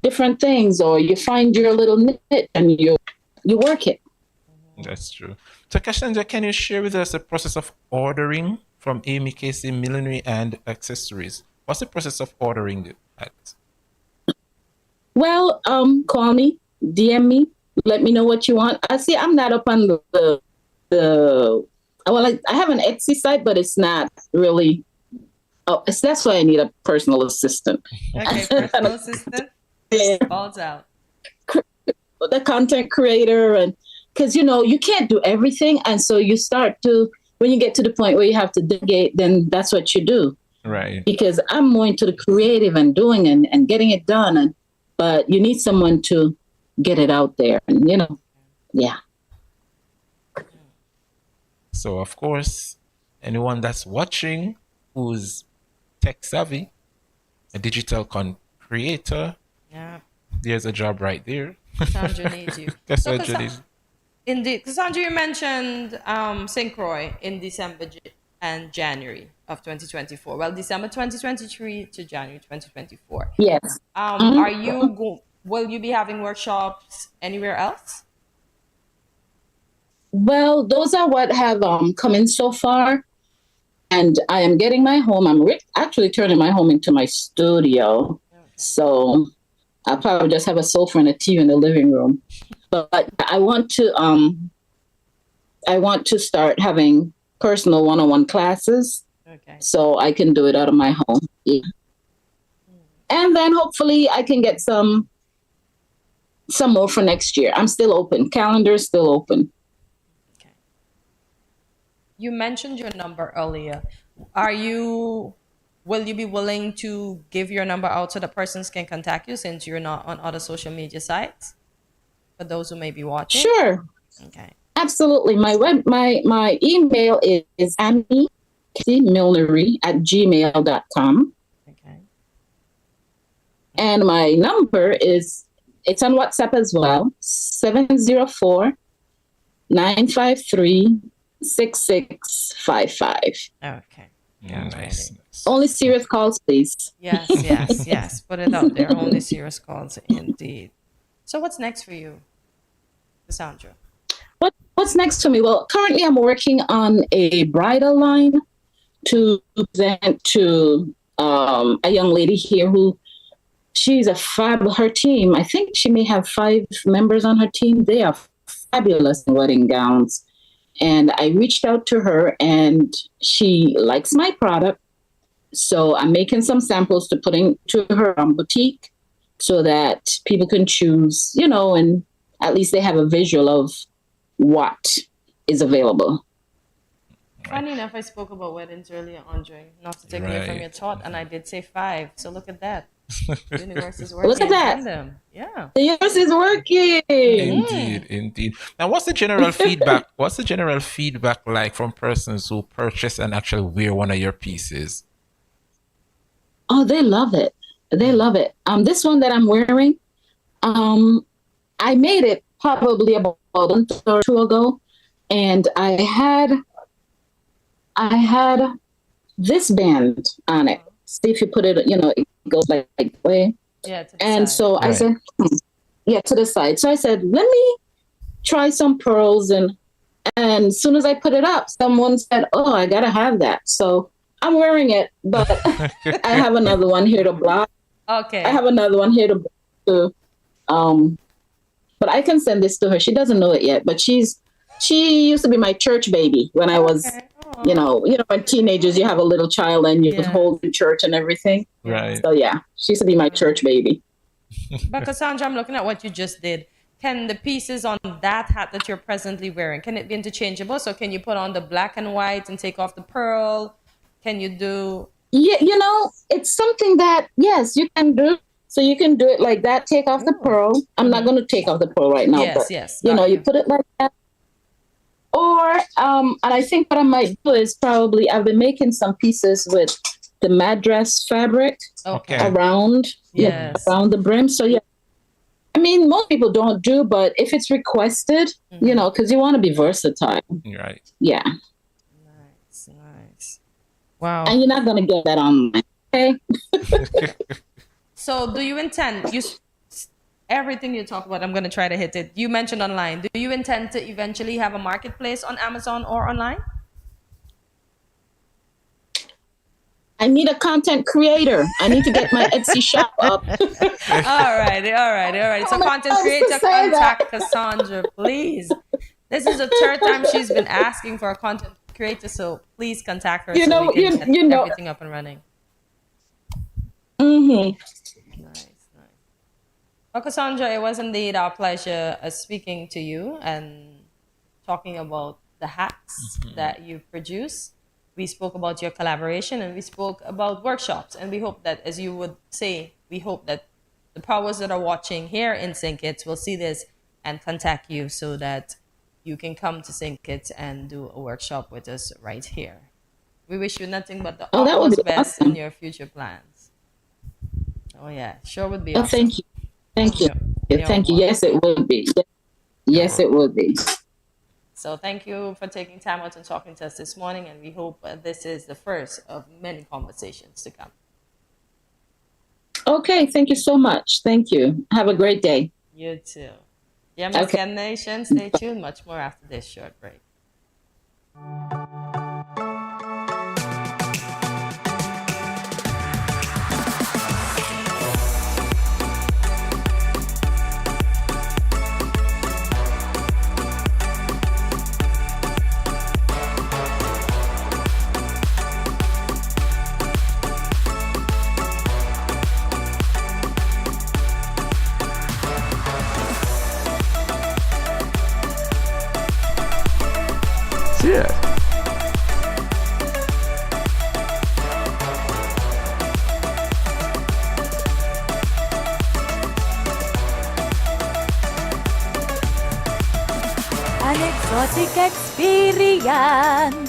different things, or you find your little niche and you work it. That's true. So Cassandra, can you share with us the process of ordering from Amy Casey Millinery and Accessories? What's the process of ordering the hats? Well, call me, DM me, let me know what you want. I'm not up on I have an Etsy site, but it's not really. That's why I need a personal assistant. Okay, personal assistant. Balls out. The content creator, and because you can't do everything, and so you start to, when you get to the point where you have to delegate, then that's what you do. Right. Because I'm more into the creative and doing and getting it done, but you need someone to get it out there, and yeah. So of course, anyone that's watching who's tech savvy, a digital creator, Yeah. there's a job right there. Cassandra needs you. Cassandra needs. Indeed. Cassandra, you mentioned St. Croix in December and January of 2024. Well, December 2023 to January 2024. Yes. Will you be having workshops anywhere else? Well, those are what have come in so far. And I am getting my home. I'm actually turning my home into my studio. Okay. So I'll probably just have a sofa and a TV in the living room. But I want to start having personal one-on-one classes, so I can do it out of my home. Yeah. And then hopefully I can get some more for next year. I'm still open. Calendar is still open. Okay. You mentioned your number earlier. Will you be willing to give your number out so that persons can contact you since you're not on other social media sites? For those who may be watching? Sure. Okay. Absolutely. My email is anniemilnery@gmail.com. Okay. And my number it's on WhatsApp as well, 704-953-6655. Okay. Nice. Only serious calls, please. Yes. Put it out there. Only serious calls, indeed. So what's next for you, Cassandra? What's next for me? Well, currently I'm working on a bridal line to present to a young lady here who she's her team. I think she may have 5 members on her team. They are fabulous in wedding gowns. And I reached out to her and she likes my product. So I'm making some samples to put into her boutique so that people can choose, and at least they have a visual of what is available. Funny enough, I spoke about weddings earlier, Andre, not to take away from your thought, and I did say 5. So look at that. The universe is working. Look at that. Yeah. The universe is working. Indeed. Now, what's the general feedback? What's the general feedback like from persons who purchase and actually wear one of your pieces? Oh, they love it. They love it. This one that I'm wearing, I made it probably about a month or 2 ago, and I had this band on it. See if you put it, it goes like way. Yeah. To the and side. so I said, to the side. So I said, let me try some pearls, and as soon as I put it up, someone said, "Oh, I gotta have that." So I'm wearing it, but I have another one here to block. Okay. I have another one here to but I can send this to her. She doesn't know it yet, but she used to be my church baby when I was, when teenagers, you have a little child and you hold in church and everything. Right. So yeah, she used to be my church baby. But Cassandra, I'm looking at what you just did. Can the pieces on that hat that you're presently wearing, can it be interchangeable? So can you put on the black and white and take off the pearl? Can you do... Yeah, it's something that, yes, you can do. So you can do it like that, take off the pearl. I'm not going to take off the pearl right now. Yes. You put it like that. Or, and I think what I might do is probably, I've been making some pieces with the madras fabric around the brim. So yeah, I mean, most people don't do, but if it's requested, because you want to be versatile. Right. Yeah. Nice. Wow. And you're not going to get that online. Okay. So do you intend, everything you talk about, I'm going to try to hit it. You mentioned online. Do you intend to eventually have a marketplace on Amazon or online? I need a content creator. I need to get my Etsy shop up. All right. So content creator, contact Cassandra, please. This is the 3rd time she's been asking for a content creator, so please contact her so we can get everything up and running. Mm-hmm. Nice. Well, Cassandra, it was indeed our pleasure speaking to you and talking about the hats that you produce. We spoke about your collaboration and we spoke about workshops. And we hope that, as you would say, we hope that the powers that are watching here in St. Kitts will see this and contact you so that you can come to St. Kitts and do a workshop with us right here. We wish you nothing but the utmost best in your future plans. Oh, yeah. Sure would be awesome. Thank you. Thank you. Yes, it would be. Yes, it would be. So thank you for taking time out and talking to us this morning. And we hope this is the first of many conversations to come. Okay. Thank you so much. Thank you. Have a great day. You too. Yeah, my Scan Nation, stay tuned. Much more after this short break. Yeah. An exotic experience.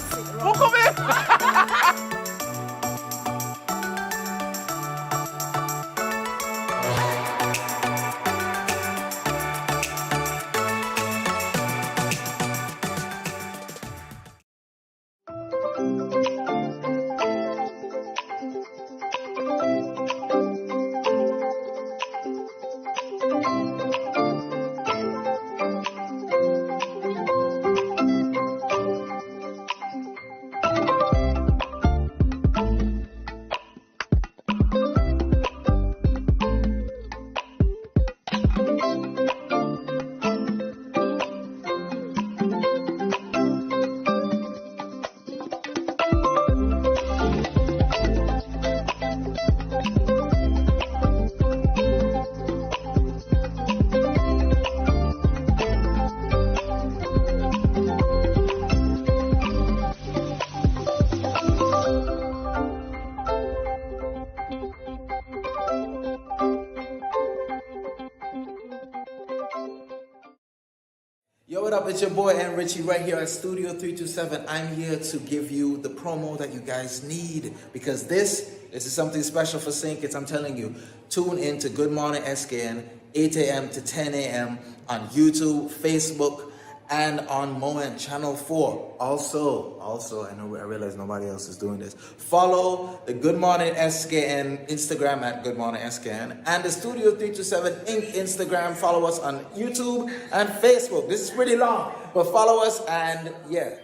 Yo, what up? It's your boy and Richie right here at Studio 327. I'm here to give you the promo that you guys need because this is something special for St. Kitts. I'm telling you, tune in to Good Morning SKN, 8 a.m. to 10 a.m. on YouTube, Facebook, and on Moen Channel 4. Also, I realize nobody else is doing this. Follow the Good Morning SKN Instagram at Good Morning SKN and the Studio 327 Inc. Instagram. Follow us on YouTube and Facebook. This is pretty long, but follow us and yeah.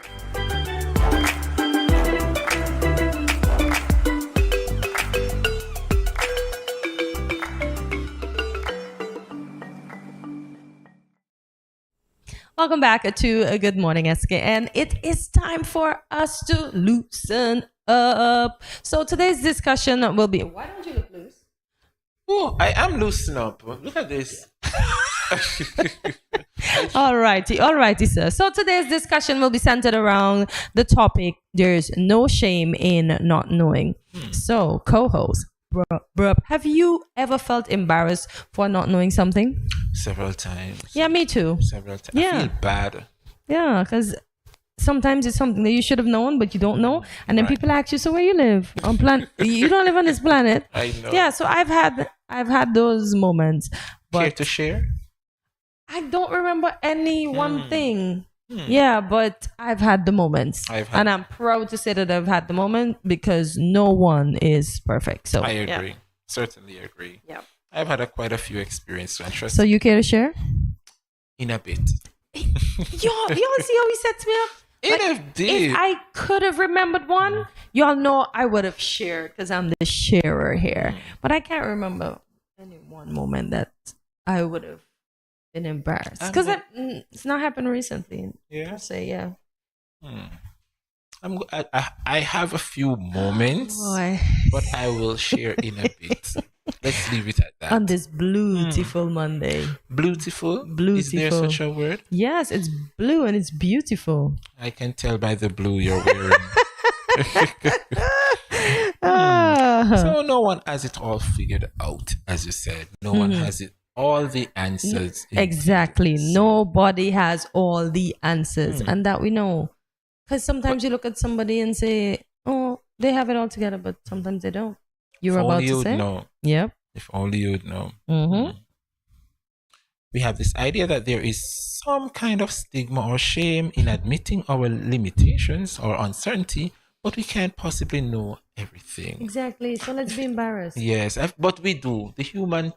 Welcome back to a Good Morning SKN. It is time for us to loosen up. So today's discussion will be, why don't you look loose? Oh, I am loosening up. Look at this. Alrighty, sir. So today's discussion will be centered around the topic, there's no shame in not knowing. So, co-host, bruh, have you ever felt embarrassed for not knowing something? Several times. Yeah, me too. Several times. Yeah. I feel bad. Yeah, because sometimes it's something that you should have known, but you don't know. And then Right. people ask you, so where you live? On planet? You don't live on this planet. I know. Yeah, so I've had those moments. Care But to share? I don't remember any one thing. Yeah, but I've had the moments. And I'm proud to say that I've had the moment because no one is perfect. So I agree. yeah. Certainly agree. Yeah. I've had quite a few experiences. And trust So you care to share? in a bit. Y'all see how he sets me up? If I could have remembered one, y'all know I would have shared because I'm the sharer here. But I can't remember any one moment that I would have been embarrassed because it's not happened recently. Yeah. I'll say yeah. I have a few moments, Boy. but I will share in a bit. Let's leave it at that. On this beautiful Monday. Beautiful? Is there Beautiful. such a word? Yes, it's blue and it's beautiful. I can tell by the blue you're wearing. So no one has it all figured out, as you said. No one has it all the answers. Exactly. Nobody has all the answers, and that we know. Because sometimes you look at somebody and say, "Oh, they have it all together," but sometimes they don't. You were If about only to you'd say, know. "Yep." If only you'd know. Mm-hmm. We have this idea that there is some kind of stigma or shame in admitting our limitations or uncertainty, but we can't possibly know everything. Exactly. So let's be embarrassed. Yes, but we do. The human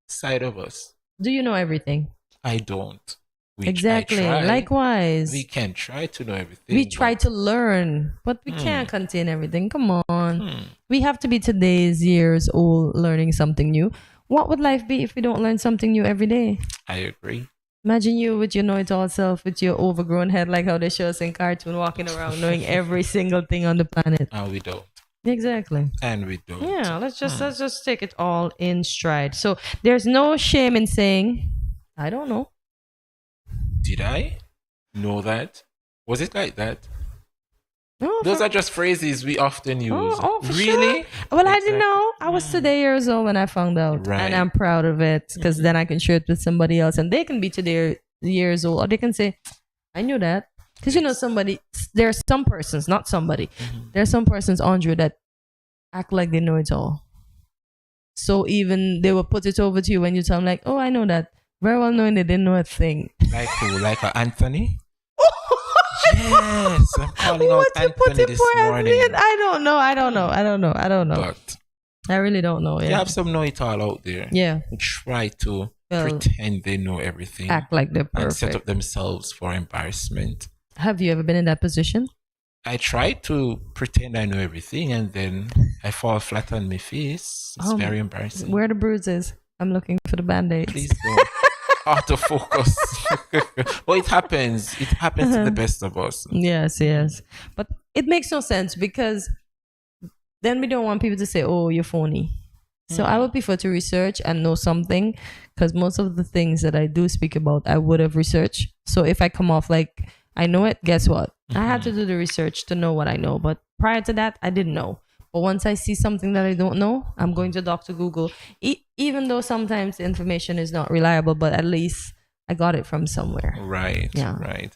side of us. Do you know everything? I don't. Exactly. I try. Likewise. We can try to know everything. We try to learn, but we can't contain everything. Come on. We have to be today's years old learning something new. What would life be if we don't learn something new every day? I agree. Imagine you with your know-it-all self, with your overgrown head, like how they show us in cartoon, walking around knowing every single thing on the planet. And we don't. Exactly. And we don't. Yeah, let's just take it all in stride. So there's no shame in saying, I don't know. Did I know that? Was it like that? Oh, Those are just phrases we often use. for Really? sure. Well, I didn't Exactly. know. I was today years old when I found out, Right. and I'm proud of it because then I can share it with somebody else, and they can be today years old, or they can say, "I knew that." Because there are some persons, not somebody. There are some persons, Andrew, that act like they know it all. So even they will put it over to you when you tell them, like, "Oh, I know that," very well knowing they didn't know a thing. Like who? Like Anthony? Yes, I'm calling out What you put Anthony it this for, morning. Anthony? I don't know. But I really don't know. you Yeah. have some know-it-all out there. Yeah. Who try to Well, pretend they know everything Act like they're and set perfect. up themselves for embarrassment. Have you ever been in that position? I try to pretend I know everything and then I fall flat on my face. It's very embarrassing. Where are the bruises? I'm looking for the band-aids. Please don't. Autofocus. Well, it happens. It happens to the best of us. Yes. But it makes no sense because then we don't want people to say, "Oh, you're phony." So I would prefer to research and know something because most of the things that I do speak about, I would have researched. So if I come off like I know it, guess what? I had to do the research to know what I know. But prior to that, I didn't know. But once I see something that I don't know, I'm going to Dr. Google. Even though sometimes the information is not reliable, but at least I got it from somewhere. Right. Yeah. Right.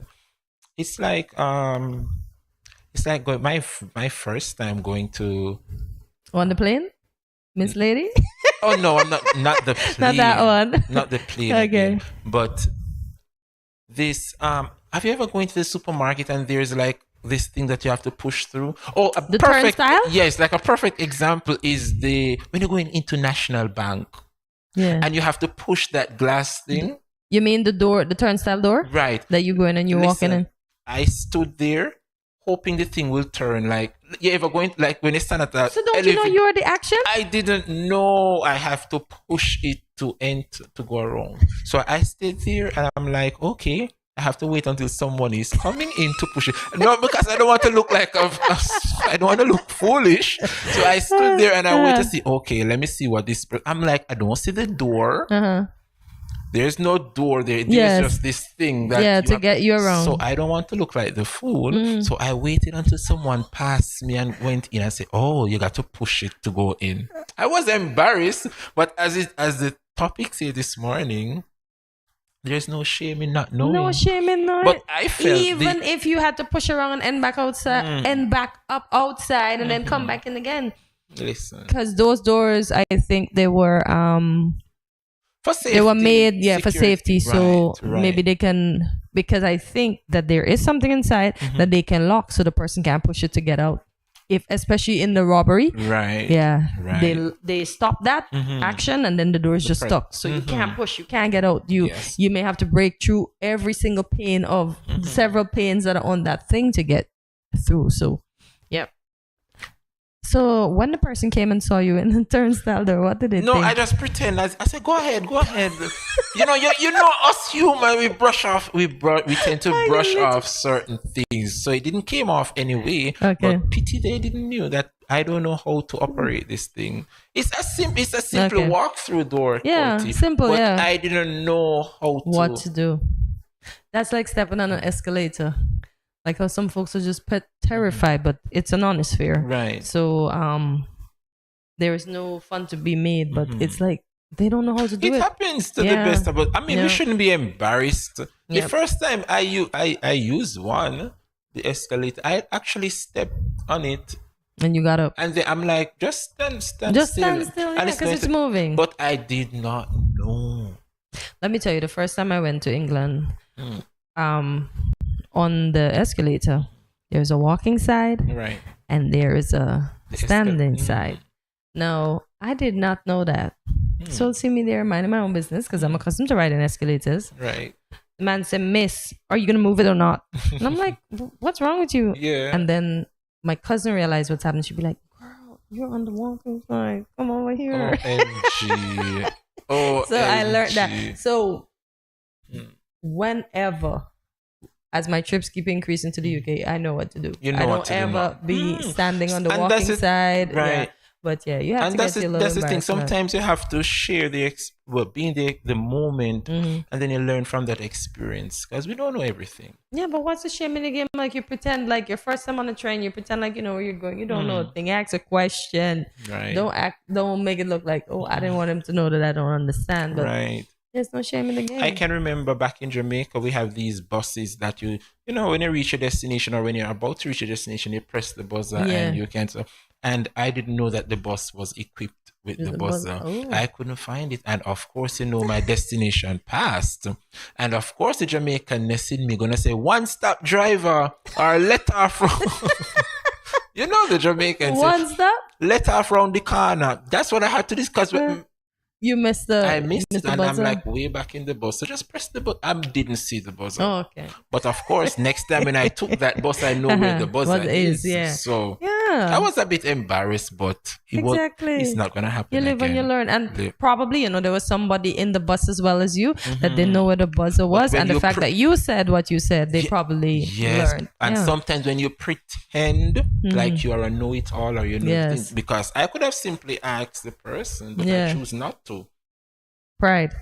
It's like my first time going to. On the plane, Miss Lady? Oh no, I'm not the plane. Not that one. Not the plane. Okay. Again. But this have you ever gone to the supermarket and there's like this thing that you have to push through? Oh, The turnstile? Yes, like a perfect example is when you're going into National Bank Yeah. and you have to push that glass thing. You mean the door, the turnstile door? Right. That you go in and you walk in Listen, and... I stood there hoping the thing will turn. Like you ever going like when you stand at that. So don't you know you're the action? I didn't know I have to push it to go around. So I stayed there and I'm like, okay, I have to wait until someone is coming in to push it. No, because I don't want to look like I don't want to look foolish. So I stood there and I waited to see, okay, let me see what this. I'm like, I don't see the door. There's no door there. There's just this thing that to get you around. So I don't want to look like the fool. So I waited until someone passed me and went in and said, "Oh, you got to push it to go in." I was embarrassed, but as the topic said this morning, there's no shame in not knowing. No shame in knowing. But I felt even if you had to push around and end back outside, and back up outside, and then come back in again. Listen, because those doors, I think they were for safety, they were made for security. safety. So Right. maybe they can, because I think that there is something inside that they can lock, so the person can't push it to get out. If especially in the robbery, Right. yeah, Right. they stop that action and then the door is just stuck, so you can't push, you can't get out. You may have to break through every single pane of several panes that are on that thing to get through. So, yep. So when the person came and saw you in the turnstile door, what did they No, think? I just pretend. I said, "Go ahead." you know, us human, we brush off. We tend to brush off certain things, so it didn't came off anyway. Okay. But pity they didn't knew that I don't know how to operate this thing. It's a simple Okay. walk-through door. Yeah, Coty, simple, But yeah. I didn't know What to do. That's like stepping on an escalator. Like how some folks are just terrified, but it's an honest fear. Right. So there is no fun to be made, but it's like they don't know how to do it. It happens to the Yeah. best of us. I mean, Yeah. we shouldn't be embarrassed. The Yep. first time I used the escalator, I actually stepped on it. And you got up. And then I'm like, just stand still. Just stand still, yeah, And 'cause it's going to- moving. But I did not know. Let me tell you, the first time I went to England, on the escalator, there's a walking side Right. and there is a The standing escal- side. Now, I did not know that. So see me there minding my own business because I'm accustomed to riding escalators. Right. The man said, "Miss, are you gonna move it or not?" And I'm like, "What's wrong with you?" Yeah. And then my cousin realized what's happening. She'd be like, "Girl, you're on the walking side. Come over here." OMG. Oh, So I learned that. So whenever, as my trips keep increasing to the UK, I know what to do. You know I what don't to do ever now. be standing on the And that's walking it. side. Right. Yeah. But yeah, you have And to that's get your little that's the thing. embarrassment. Sometimes you have to share being the moment, Mm-hmm. and then you learn from that experience because we don't know everything. Yeah, but what's the shame in the game? Like you pretend like your first time on the train, you pretend like you know where you're going. You don't know a thing. Ask a question. Right. Don't make it look like, oh, I didn't want him to know that I don't understand. But Right. there's no shame in the game. I can remember back in Jamaica, we have these buses that when you reach a destination or when you're about to reach a destination, you press the buzzer Yeah. and you can. And I didn't know that the bus was equipped with the buzzer. Oh. I couldn't find it. And of course, my destination passed. And of course, the Jamaicanness in me gonna say, one stop driver or let off. The Jamaicans say, One stop. let off round the corner. That's what I had to discuss with. You missed I missed it, the and I'm buzzer. like way back in the bus. So just press the button. I didn't see the buzzer. Oh, okay. But of course, next time when I took that bus, I know where the buzzer What is. yeah. So Yeah. I was a bit embarrassed, but it's not going to happen. You live again. and you learn. And probably, there was somebody in the bus as well as you that didn't know where the buzzer was. when And the you fact that you said what you said, they probably Yes, learned. and Yeah. sometimes when you pretend like you are a know-it-all or you know Yes. things, because I could have simply asked the person, but Yeah. I choose not to. Pride.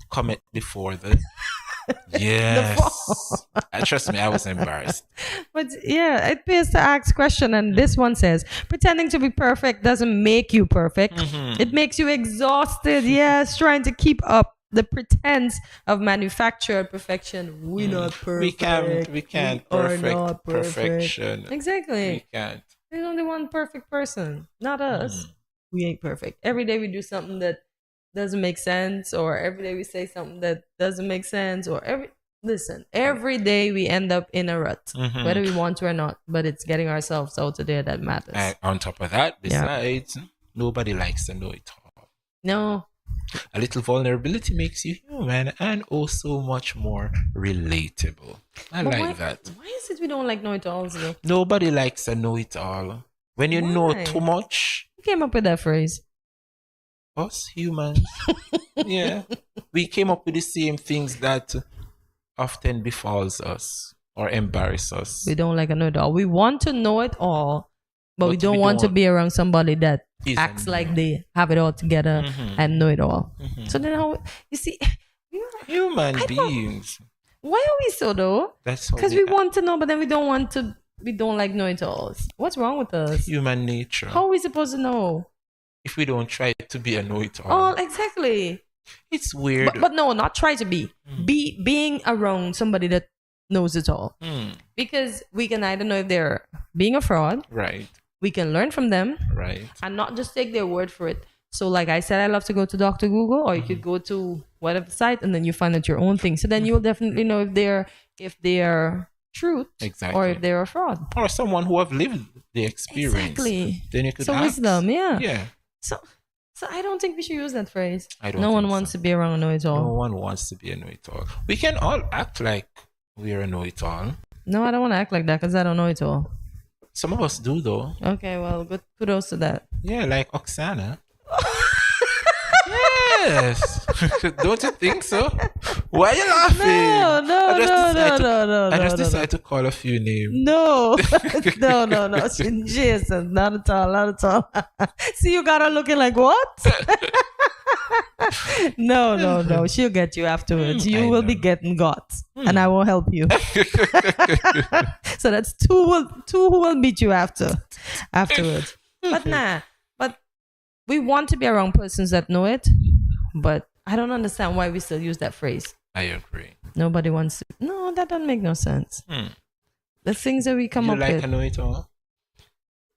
Comment before the yes. Trust me, I was embarrassed. But yeah, it pays to ask question. And this one says, pretending to be perfect doesn't make you perfect. It makes you exhausted. Yes, trying to keep up the pretense of manufactured perfection. We're not perfect. We can't are not perfect. perfection. Exactly. We can't. There's only one perfect person, not us. We ain't perfect. Every day we do something that doesn't make sense, or every day we say something that doesn't make sense, or every day we end up in a rut, whether we want to or not, but it's getting ourselves out of there that matters. And on top of that, besides, nobody likes to know it all. No. A little vulnerability makes you human and also much more relatable. I But like that. Why is it we don't like know-it-alls though? Nobody likes to know it all. When you know too much, Who came up with that phrase? us humans, yeah, we came up with the same things that often befalls us or embarrass us. We don't like a know-it-all. We want to know it all, but we don't want to be around somebody that acts like they have it all together and know it all. So then how you see human beings. Why are we so though? That's because we want to know, but then we don't like know-it-alls. What's wrong with us? Human nature. How are we supposed to know? If we don't try to be a know-it-all. Oh, exactly. It's weird. But no, not try to be. Being around somebody that knows it all. Because we can either know if they're being a fraud. Right. We can learn from them. Right. And not just take their word for it. So like I said, I love to go to Dr. Google, or you could go to whatever site and then you find out your own thing. So then you'll definitely know if they're truth, exactly, or if they're a fraud. Or someone who have lived the experience. Exactly. Then you could so ask. Wisdom, yeah. Yeah. So I don't think we should use that phrase. No one wants to be around a know-it-all. No one wants to be a know-it-all. We can all act like we're a know-it-all. No, I don't want to act like that because I don't know it all. Some of us do though. Okay, well, good kudos to that. Yeah, like Oksana. Yes. Don't you think so? Why are you laughing? No. I just decided to call a few names. No. No. Jason, not at all. See, you got her looking like what? No. She'll get you afterwards. You will be getting got, and I won't help you. So that's two who will meet you afterwards. But we want to be around persons that know it. But I don't understand why we still use that phrase. I agree. Nobody wants to. No, that doesn't make no sense. The things that we come up with. You like to know it all?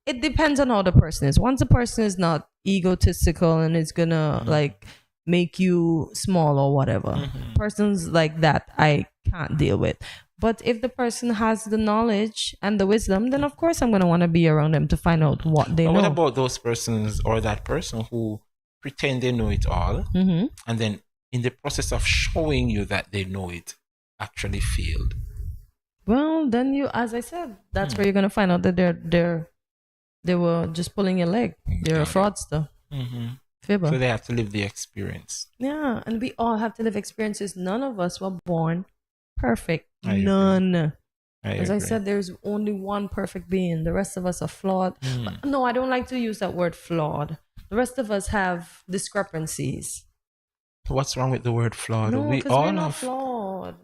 It depends on how the person is. Once a person is not egotistical and it's gonna like make you small or whatever, persons like that I can't deal with. But if the person has the knowledge and the wisdom, then of course I'm gonna want to be around them to find out what they know. What about those persons or that person who pretend they know it all, and then in the process of showing you that they know it, actually failed? Well, then you, as I said, that's where you're gonna find out that they were just pulling your leg. They're a fraudster. Fibber. So they have to live the experience. Yeah, and we all have to live experiences. None of us were born perfect. I agree. None. As I agree. said, there's only one perfect being. The rest of us are flawed. But no, I don't like to use that word flawed. The rest of us have discrepancies. What's wrong with the word flawed? No, We because all we're not have. flawed.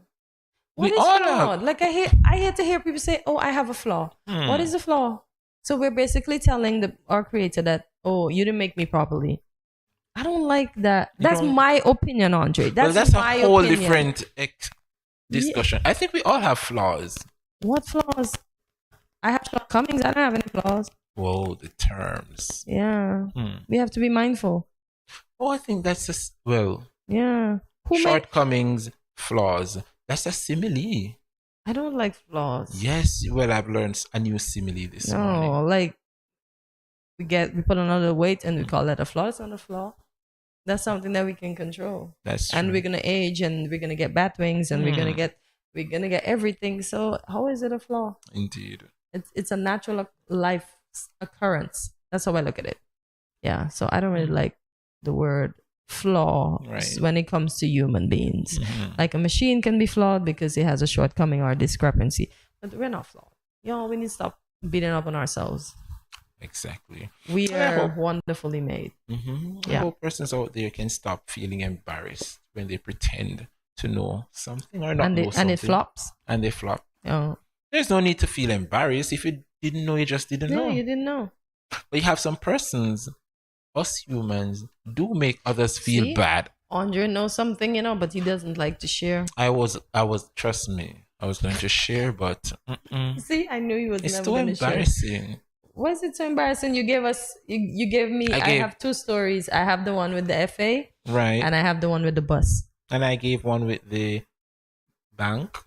We What is all flawed? have. Like I hate to hear people say, "Oh, I have a flaw." What is a flaw? So we're basically telling our creator that, "Oh, you didn't make me properly." I don't like that. That's don't- my opinion, Andre. Well, That's that's my a whole opinion. different discussion. I think we all have flaws. What flaws? I have shortcomings. I don't have any flaws. Whoa, the terms. Yeah, we have to be mindful. Oh, I think that's Yeah, shortcomings, flaws. That's a simile. I don't like flaws. Yes, well, I've learned a new simile this morning. No, like we put another weight and we call that a flaw. It's not a flaw. That's something that we can control. That's And true. we're gonna age and we're gonna get bat wings and we're gonna get everything. So how is it a flaw? Indeed. It's a natural life occurrence. That's how I look at it. Yeah. So I don't really like the word flaw Right. when it comes to human beings. Like a machine can be flawed because it has a shortcoming or a discrepancy, but we're not flawed. We need to stop beating up on ourselves. Exactly. We I are hope- wonderfully made. I Yeah. hope persons out there can stop feeling embarrassed when they pretend to know something or not And know it, something. and it flops. And they flop. Oh, There's no need to feel embarrassed. If you didn't know, you just didn't yeah, know. you didn't know. But you have some persons, us humans, do make others feel See? bad. Andre knows something, but he doesn't like to share. I was, trust me, I was going to share, but See, I knew he was it's never too going to share. embarrassing. Why is it so embarrassing? You gave us, you gave me, I gave- have two stories. I have the one with the FA Right. and I have the one with the bus. And I gave one with the bank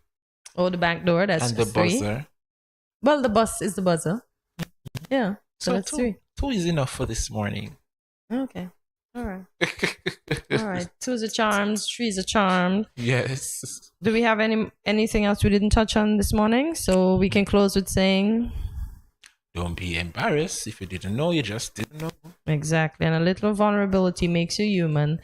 Oh, the back door, that's and the three. buzzer. Well, the bus is the buzzer. Yeah, so that's two, three. two is enough for this morning. Okay, all right. All right, two's a charm, three's a charm. Yes. Do we have anything else we didn't touch on this morning? So we can close with saying... Don't be embarrassed. If you didn't know, you just didn't know. Exactly. And a little vulnerability makes you human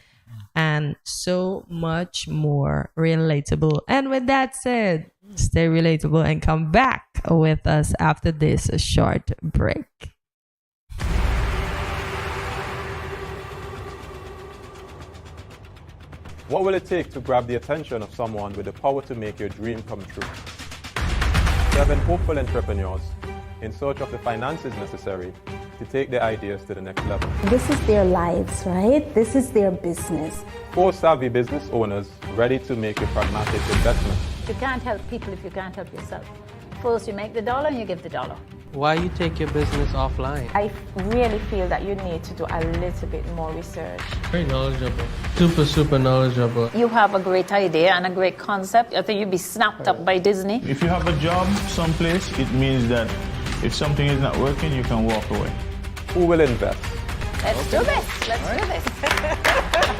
and so much more relatable. And with that said, stay relatable and come back with us after this short break. What will it take to grab the attention of someone with the power to make your dream come true? 7 hopeful entrepreneurs in search of the finances necessary to take their ideas to the next level. This is their lives, right? This is their business. 4 savvy business owners ready to make a pragmatic investment. You can't help people if you can't help yourself. First, you make the dollar and you give the dollar. Why you take your business offline? I really feel that you need to do a little bit more research. Very knowledgeable. Super knowledgeable. You have a great idea and a great concept. I think you'd be snapped up by Disney. If you have a job someplace, it means that if something is not working, you can walk away. Who will invest? Let's do this. Let's do this.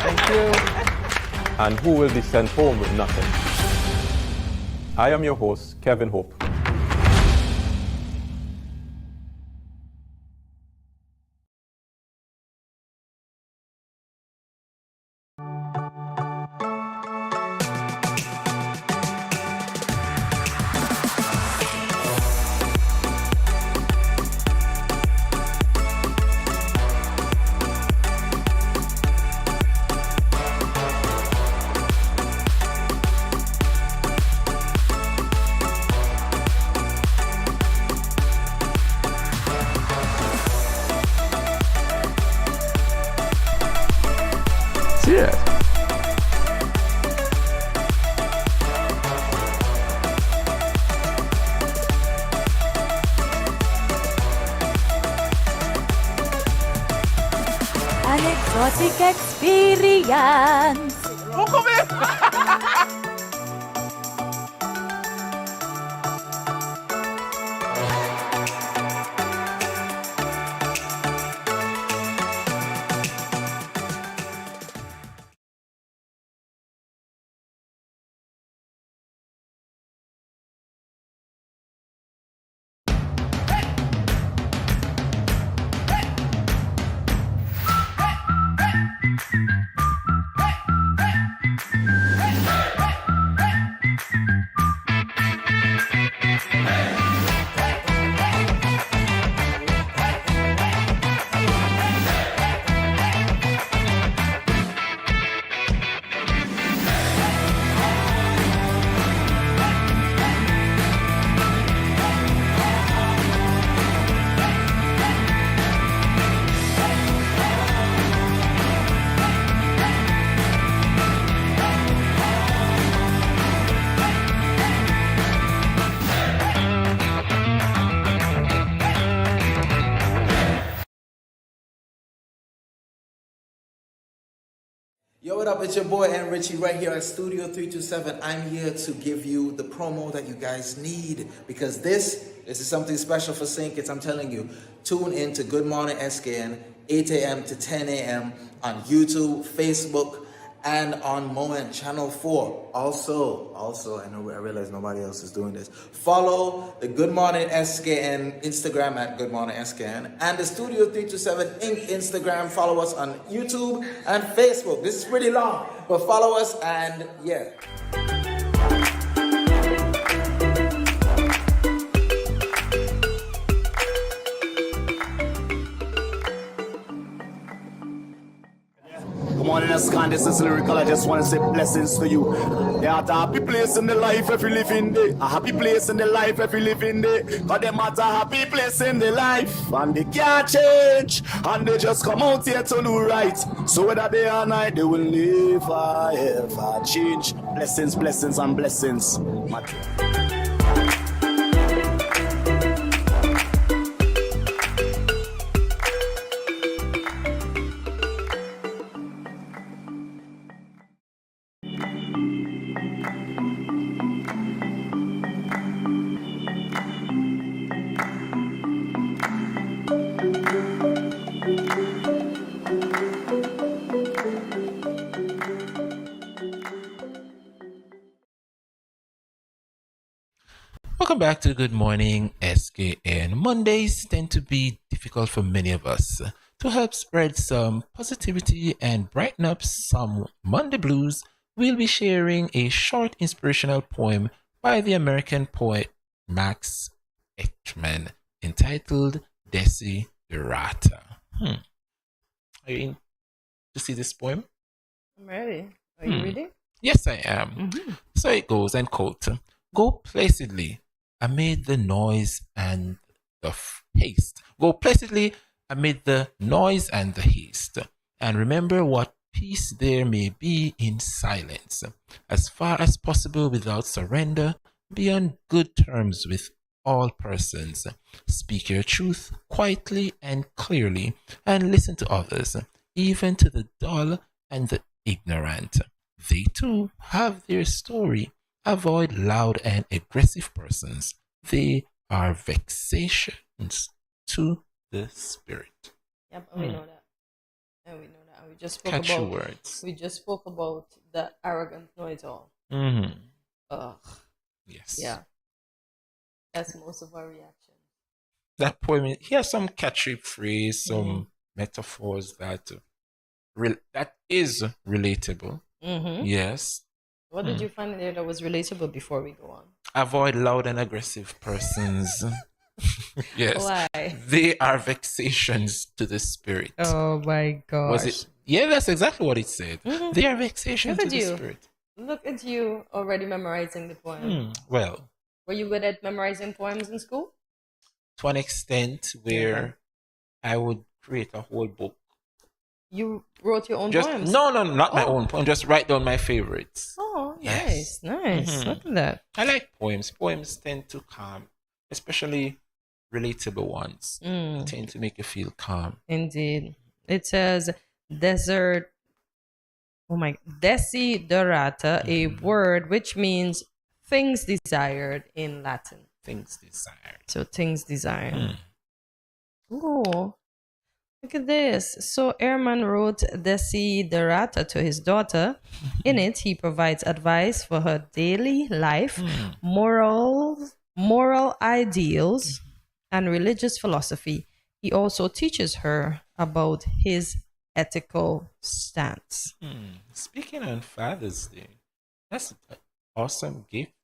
Thank you. And who will be sent home with nothing? I am your host, Kevin Hope. Cheers. An exotic experience. Yo, what up? It's your boy and Richie right here at Studio 327. I'm here to give you the promo that you guys need because this is something special for St. Kitts. I'm telling you, tune in to Good Morning SKN, 8 a.m. to 10 a.m. on YouTube, Facebook, and on Moen Channel 4. Also, I realize nobody else is doing this. Follow the Good Morning SKN Instagram at Good Morning SKN and the Studio 327 Inc. Instagram. Follow us on YouTube and Facebook. This is pretty long, but follow us and yeah. Good morning, SKN. This is Lyrical. I just want to say blessings to you. Yeah, a happy place in the life if you live in there. A happy place in the life if you live in there. Cause them at a happy place in the life. And they can't change. And they just come out here to do right. So whether day or night, they will never ever change. Blessings, blessings, and blessings. Welcome back to Good Morning SKN. Mondays tend to be difficult for many of us. To help spread some positivity and brighten up some Monday blues, we'll be sharing a short inspirational poem by the American poet Max Echtman entitled Desiderata. Are you in to see this poem? I'm ready. Are you ready? Yes, I am. So it goes, and quote, "Go placidly amid the noise and the haste. Go placidly amid the noise and the haste, and remember what peace there may be in silence. As far as possible without surrender, be on good terms with all persons. Speak your truth quietly and clearly, and listen to others, even to the dull and the ignorant. They too have their story. Avoid loud and aggressive persons. They are vexations to the spirit." Yep, and we know that. And we know that. And we just spoke Catchy about words. We just spoke about the arrogant know-it-all. Ugh. Yes. Yeah. That's most of our reaction. That poem, he has some catchy phrase, some metaphors that is relatable. Yes. What did you find in there that was relatable before we go on? Avoid loud and aggressive persons. Yes. Why? They are vexations to the spirit. Oh my gosh. Was it? Yeah, that's exactly what it said. They are vexations to the spirit. Look at you already memorizing the poem. Well, were you good at memorizing poems in school? To an extent where I would create a whole book. You wrote your own Just, poems? No, not my own poem. Just write down my favorites. Oh, Yes. nice. Look at that. I like poems. Poems tend to calm, especially relatable ones. They tend to make you feel calm. Indeed. It says desiderata, a word which means things desired in Latin. Things desired. So things desired. Oh, look at this. So Ehrman wrote Desiderata to his daughter. In it, he provides advice for her daily life, moral ideals, and religious philosophy. He also teaches her about his ethical stance. Speaking on Father's Day, that's an awesome gift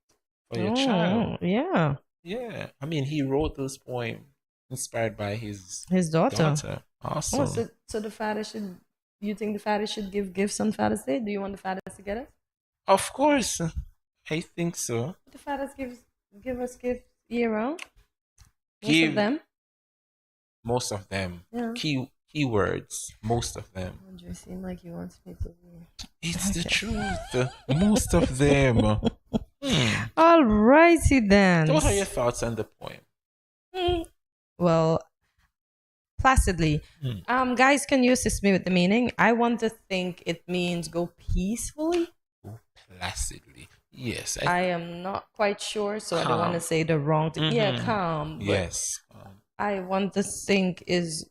for your child. Yeah. Yeah. I mean, he wrote this poem inspired by his daughter. Awesome. Oh, so the father should, you think the father should give gifts on Father's Day? Do you want the fathers to get it? Of course. I think so. The fathers give us gifts year round? Most of them. Yeah. Keywords. Most of them. You seem like you want me to be. It's the truth. Most of them. All righty then. So what are your thoughts on the poem? Well, placidly. Guys, can you assist me with the meaning? I want to think it means go peacefully. Placidly. Yes. I am not quite sure, so I don't want to Calm. say the wrong thing. Yeah, calm. But Yes. I want to think is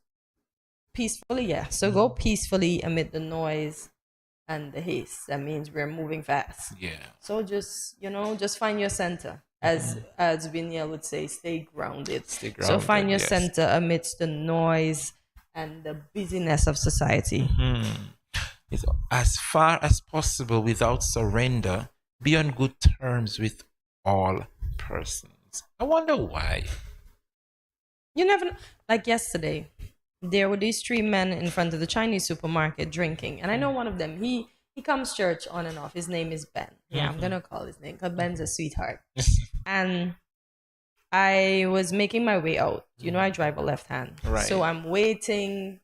peacefully. Yeah. So go peacefully amid the noise and the haste. That means we're moving fast. Yeah. So just, just find your center. As Vinia would say, stay grounded. Stay So grounded, find your yes. center amidst the noise and the busyness of society. It's as far as possible without surrender, be on good terms with all persons. I wonder why. You never know. Like yesterday, there were these 3 men in front of the Chinese supermarket drinking. And I know one of them, he comes church on and off. His name is Ben. Yeah, I'm going to call his name because Ben's a sweetheart. And I was making my way out. I drive a left hand. Right. So I'm waiting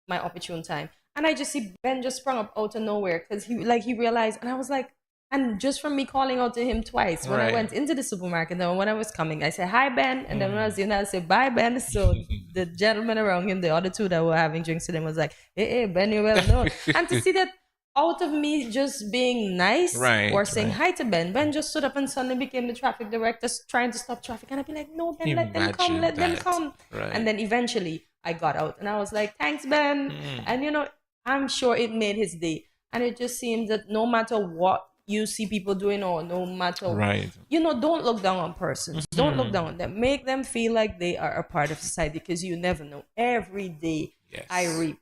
my opportune time. And I just see Ben just sprung up out of nowhere because he realized. And I was like, and just from me calling out to him twice, when I went into the supermarket, then when I was coming, I said, hi, Ben. And then when I was in, I said, bye, Ben. So the gentleman around him, the other 2 that were having drinks with him was like, hey, Ben, you're well known. And to see that out of me just being nice or saying hi to Ben, Ben just stood up and suddenly became the traffic director trying to stop traffic. And I'd be like, no, Ben, let them come, let them come. Right. And then eventually I got out and I was like, thanks, Ben. And, I'm sure it made his day. And it just seems that no matter what you see people doing or no matter, don't look down on persons. Don't look down on them. Make them feel like they are a part of society because you never know. Every day I reap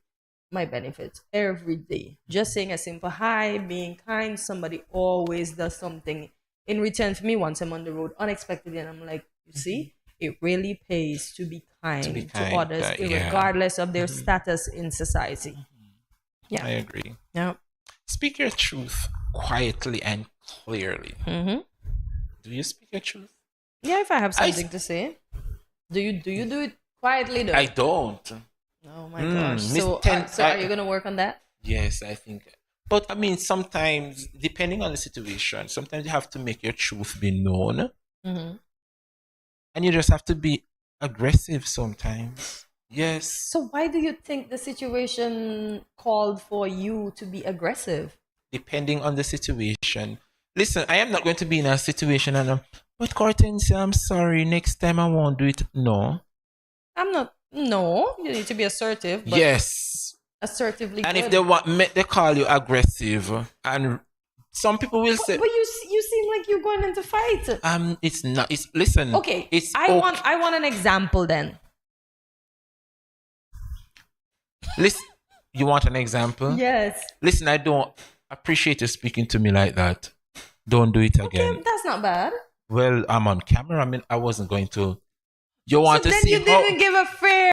my benefits. Every day. Just saying a simple hi, being kind. Somebody always does something in return for me once I'm on the road unexpectedly. And I'm like, you see, it really pays to be kind to others, regardless of their status in society. Yeah, I agree. Yeah. Speak your truth quietly and clearly. Do you speak your truth? Yeah, if I have something to say. Do you do it quietly though? I don't. Oh my gosh. So are you going to work on that? Yes, I think. But I mean, sometimes, depending on the situation, sometimes you have to make your truth be known. And you just have to be aggressive sometimes. Yes. So why do you think the situation called for you to be aggressive? Depending on the situation. Listen, I am not going to be in a situation and but Hortensia, I'm sorry, next time I won't do it. No. I'm not. No, you need to be assertive. But yes. Assertively. And good. if they call you aggressive, and some people will say, but you seem like you're going into fight. It's not. It's listen. Okay. It's I want an example then. Listen, you want an example? Yes. Listen, I don't appreciate you speaking to me like that. Don't do it again. Okay, that's not bad. Well, I'm on camera. I mean, I wasn't going to. You want to then see you didn't give a fair.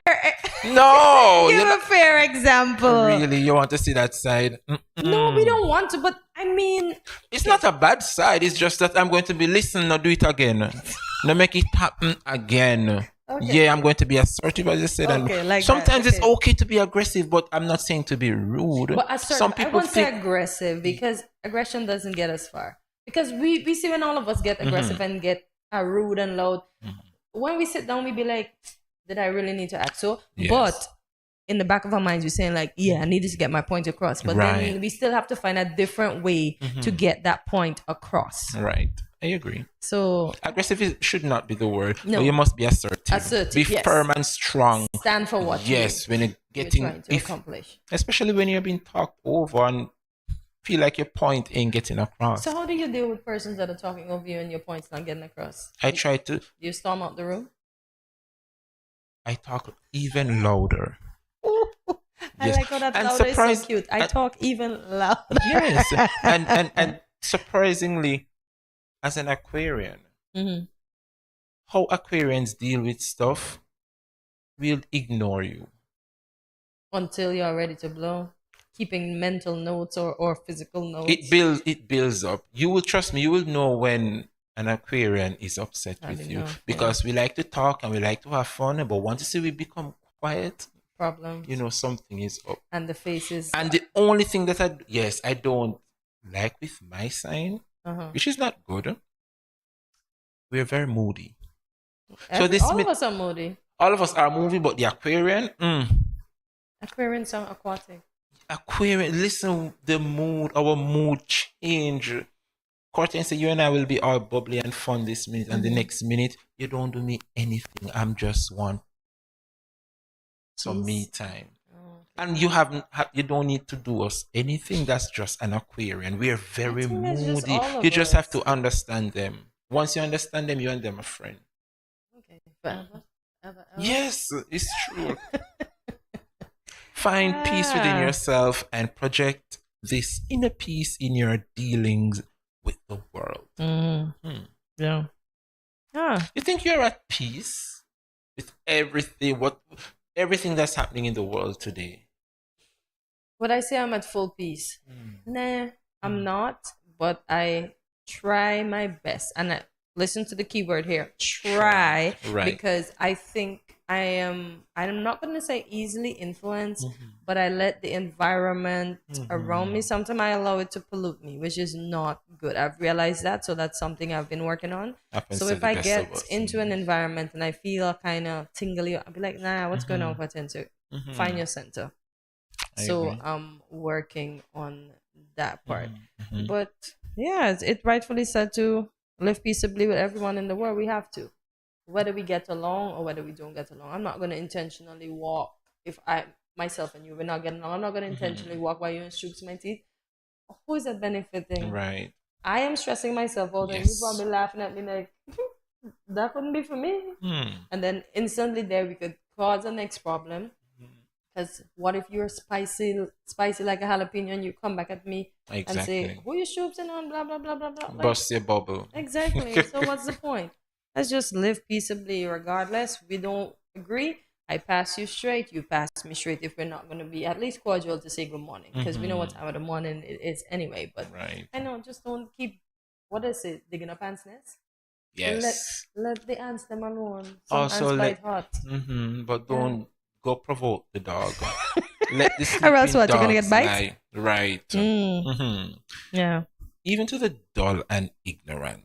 No, give a fair example. Really, you want to see that side? No, we don't want to. But I mean, it's not a bad side. It's just that I'm going to be listen. No, do it again. No, make it happen again. Okay. Yeah, I'm going to be assertive, as I said. Okay, and like sometimes that. it's okay to be aggressive, but I'm not saying to be rude. But assertive, some people I won't say aggressive because aggression doesn't get us far. Because we see when all of us get aggressive and get rude and loud. When we sit down, we be like, did I really need to act so? Yes. But in the back of our minds, we're saying like, yeah, I needed to get my point across. But then we still have to find a different way to get that point across. Right. I agree. So aggressive should not be the word. No. But you must be assertive. Be yes. firm and strong. Stand for what when you're getting trying to accomplish. Especially when you're being talked over and feel like your point ain't getting across. So how do you deal with persons that are talking over you and your point's not getting across? I try to. Do you storm out the room? I talk even louder. I like how that louder is so cute. I talk even louder. Yes. and surprisingly, as an Aquarian, how Aquarians deal with stuff will ignore you. Until you're ready to blow. Keeping mental notes or physical notes. It builds up. You will trust me, you will know when an Aquarian is upset with you. Because we like to talk and we like to have fun, but once you see we become quiet, problem. You know something is up. And the faces. And the only thing that I don't like with my sign, which is not good. We're very moody. All of us are moody. All of us are moving, but the Aquarian, Aquarians sound aquatic. Aquarian, listen, our mood change. Courtney said, you and I will be all bubbly and fun this minute, and the next minute, you don't do me anything. I'm just want some me time. And you don't need to do us anything. That's just an Aquarian. We are very moody. You just have to understand them. Once you understand them, you and them are friends. Okay, forever, ever. Yes, it's true. Find peace within yourself and project this inner peace in your dealings with the world. Yeah. You think you're at peace with everything that's happening in the world today? Would I say I'm at full peace? Nah, I'm not, but I try my best. And listen to the keyword here, try, right. Because I think I'm not going to say easily influenced, but I let the environment around me, sometimes I allow it to pollute me, which is not good. I've realized that, so that's something I've been working on. So if I get into an environment and I feel kind of tingly, I'll be like, nah, what's going on? Find your center. So I'm working on that part. But yeah, it's rightfully said to live peaceably with everyone in the world. We have to. Whether we get along or whether we don't get along. I'm not going to intentionally walk if myself and you, we're not getting along. I'm not going to intentionally walk while you're strokes my teeth. Who is that benefiting? Right. I am stressing myself out, and you probably laughing at me like, that couldn't be for me. And then instantly there we could cause the next problem. Because what if you're spicy like a jalapeno, and you come back at me and say, who you strokesing on, blah, blah, blah, blah, blah. Bust your bubble. Exactly. So what's the point? Let's just live peaceably regardless. We don't agree. I pass you straight. You pass me straight. If we're not going to be at least cordial to say good morning. Because we know what time of the morning it is anyway. But I know, just don't keep, what is it, digging up ants' nests? Yes. Let the ants them alone. Some Also, ants bite hot. But don't go provoke the dog. Let the or else what, dogs you're going to get bites? Right. Yeah. Even to the dull and ignorant.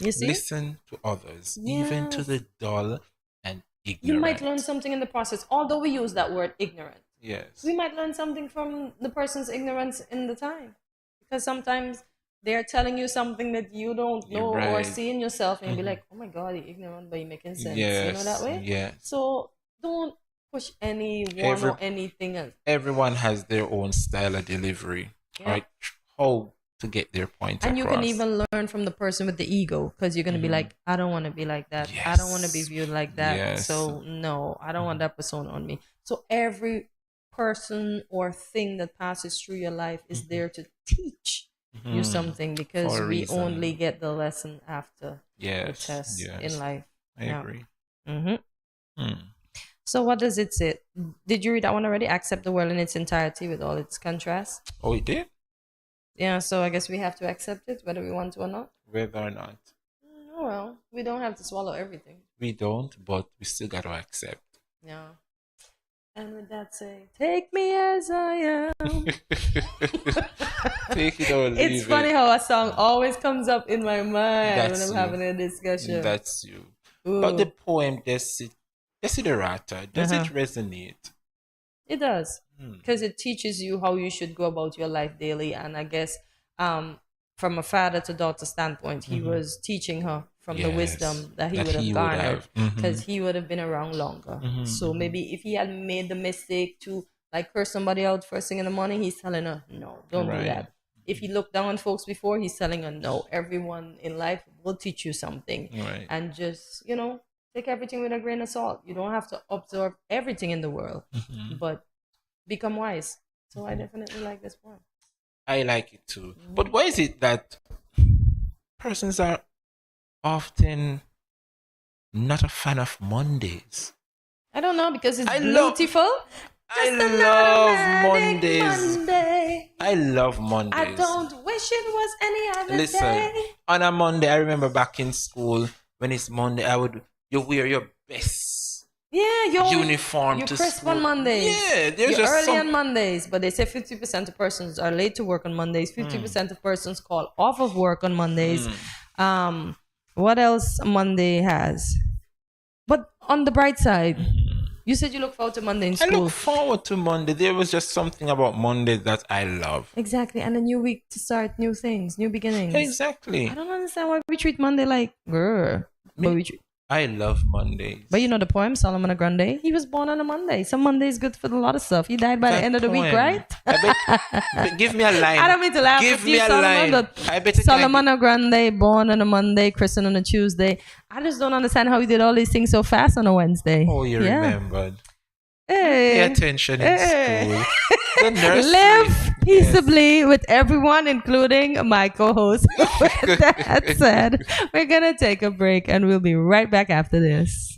You see? Listen to others, even to the dull and ignorant. You might learn something in the process, although we use that word ignorant. Yes. We might learn something from the person's ignorance in the time. Because sometimes they're telling you something that you don't know or see in yourself, and you'll be like, oh my God, you're ignorant, but you're making sense. Yes. You know that way? Yeah. So don't push anyone or anything else. Everyone has their own style of delivery, right? How to get their point and across. You can even learn from the person with the ego, because you're going to be like, I don't want to be like that. I don't want to be viewed like that. So no, I don't want that persona on me. So every person or thing that passes through your life is there to teach you something, because we only get the lesson after the test in life. I agree. So what does it say? Did you read that one already? Accept the world in its entirety with all its contrasts. Oh, it did? Yeah, so I guess we have to accept it, whether we want to or not. Whether or not. Oh, well, we don't have to swallow everything. We don't, but we still got to accept. Yeah. And with that say, take me as I am. Take it or leave It's funny how a song always comes up in my mind when I'm having a discussion. That's you. Ooh. But the poem, Desiderata, does it resonate? It does, because it teaches you how you should go about your life daily. And I guess from a father to daughter standpoint, he was teaching her from the wisdom that he would have garnered, because he would have been around longer. So maybe if he had made the mistake to like curse somebody out first thing in the morning, he's telling her, no, don't do that. If he looked down on folks before, he's telling her, no, everyone in life will teach you something. And just, take everything with a grain of salt. You don't have to absorb everything in the world, but become wise. So I definitely like this one. I like it too. But why is it that persons are often not a fan of Mondays? I don't know, because it's beautiful. I love Mondays. I love Mondays. I don't wish it was any other day. On a Monday, I remember back in school, when it's Monday, you wear your best uniform you to crisp school. on Mondays. Yeah, there's you're just early on Mondays, but they say 50% of persons are late to work on Mondays. 50% of persons call off of work on Mondays. What else Monday has? But on the bright side, you said you look forward to Monday in I school. look forward to Monday. There was just something about Monday that I love. Exactly. And a new week to start new things, new beginnings. Exactly. I don't understand why we treat Monday like, grr. But we treat. I love Mondays. But you know the poem, Solomon Grande? He was born on a Monday. So Monday is good for a lot of stuff. He died by the end of the week, right? But give me a line. I don't mean to laugh. Give me a line. But I bet Solomon Grande, born on a Monday, christened on a Tuesday. I just don't understand how he did all these things so fast on a Wednesday. Oh, you remembered. Hey. Pay attention in school. The nursery. Live peaceably with everyone, including my co-host. With that said, we're going to take a break and we'll be right back after this.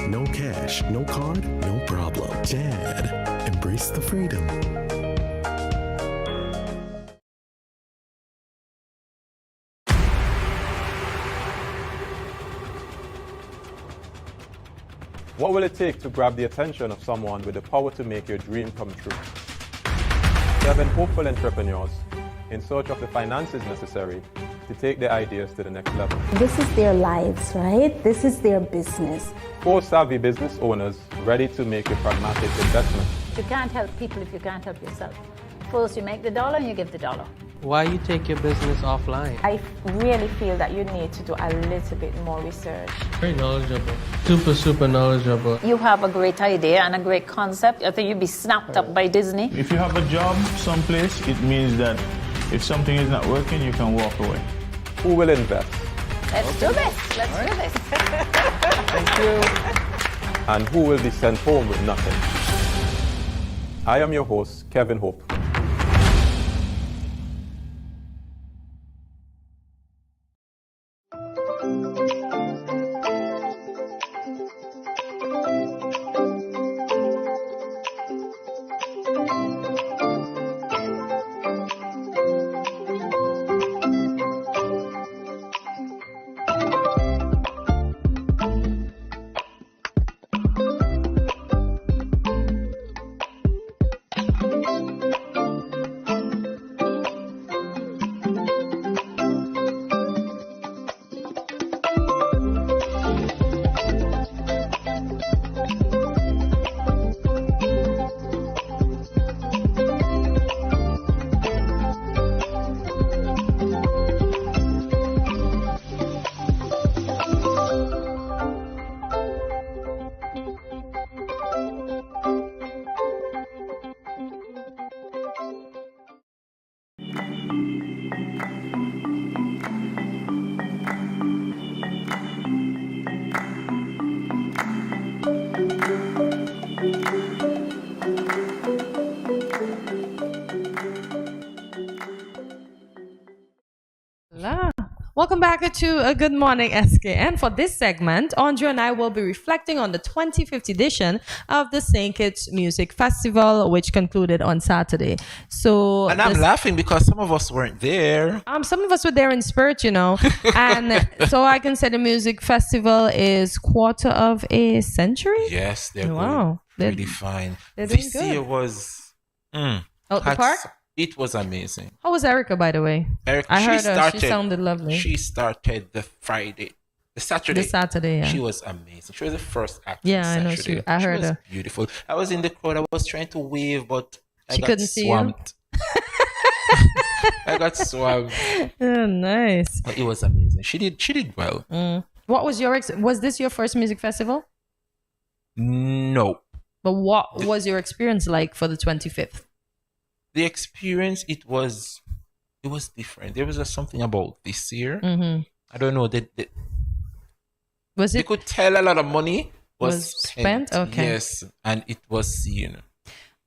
No cash, no card, no problem. Dad, embrace the freedom. What will it take to grab the attention of someone with the power to make your dream come true? 7 hopeful entrepreneurs in search of the finances necessary to take their ideas to the next level. This is their lives, right? This is their business. 4 savvy business owners ready to make a pragmatic investment. You can't help people if you can't help yourself. First, you make the dollar and you give the dollar. Why you take your business offline? I really feel that you need to do a little bit more research. Very knowledgeable. Super knowledgeable. You have a great idea and a great concept. I think you'd be snapped up by Disney. If you have a job someplace, it means that if something is not working, you can walk away. Who will invest? Let's do this. Let's do this. Thank you. And who will be sent home with nothing? I am your host, Kevin Hope. Welcome back to a Good Morning SKN. For this segment, Andre and I will be reflecting on the 25th edition of the St. Kitts Music Festival, which concluded on Saturday. So, and I'm laughing because some of us weren't there. Some of us were there in spirit, you know. And so I can say the music festival is quarter of a century. Yes, they're wow. Really fine. This year was out the park. It was amazing. How was Erica, by the way? Erica, I heard her. She sounded lovely. She started the Saturday. The Saturday, yeah. She was amazing. She was the first actor. Yeah, I know. I heard her. Beautiful. I was in the crowd. I was trying to wave, but she couldn't see swamped. I got swamped. Oh, nice. But it was amazing. She did well. What was was this your first music festival? No. But what was your experience like for the 25th? The experience, it was different. There was just something about this year. I don't know. Was it? You could tell a lot of money was spent. Okay. Yes, and it was seen.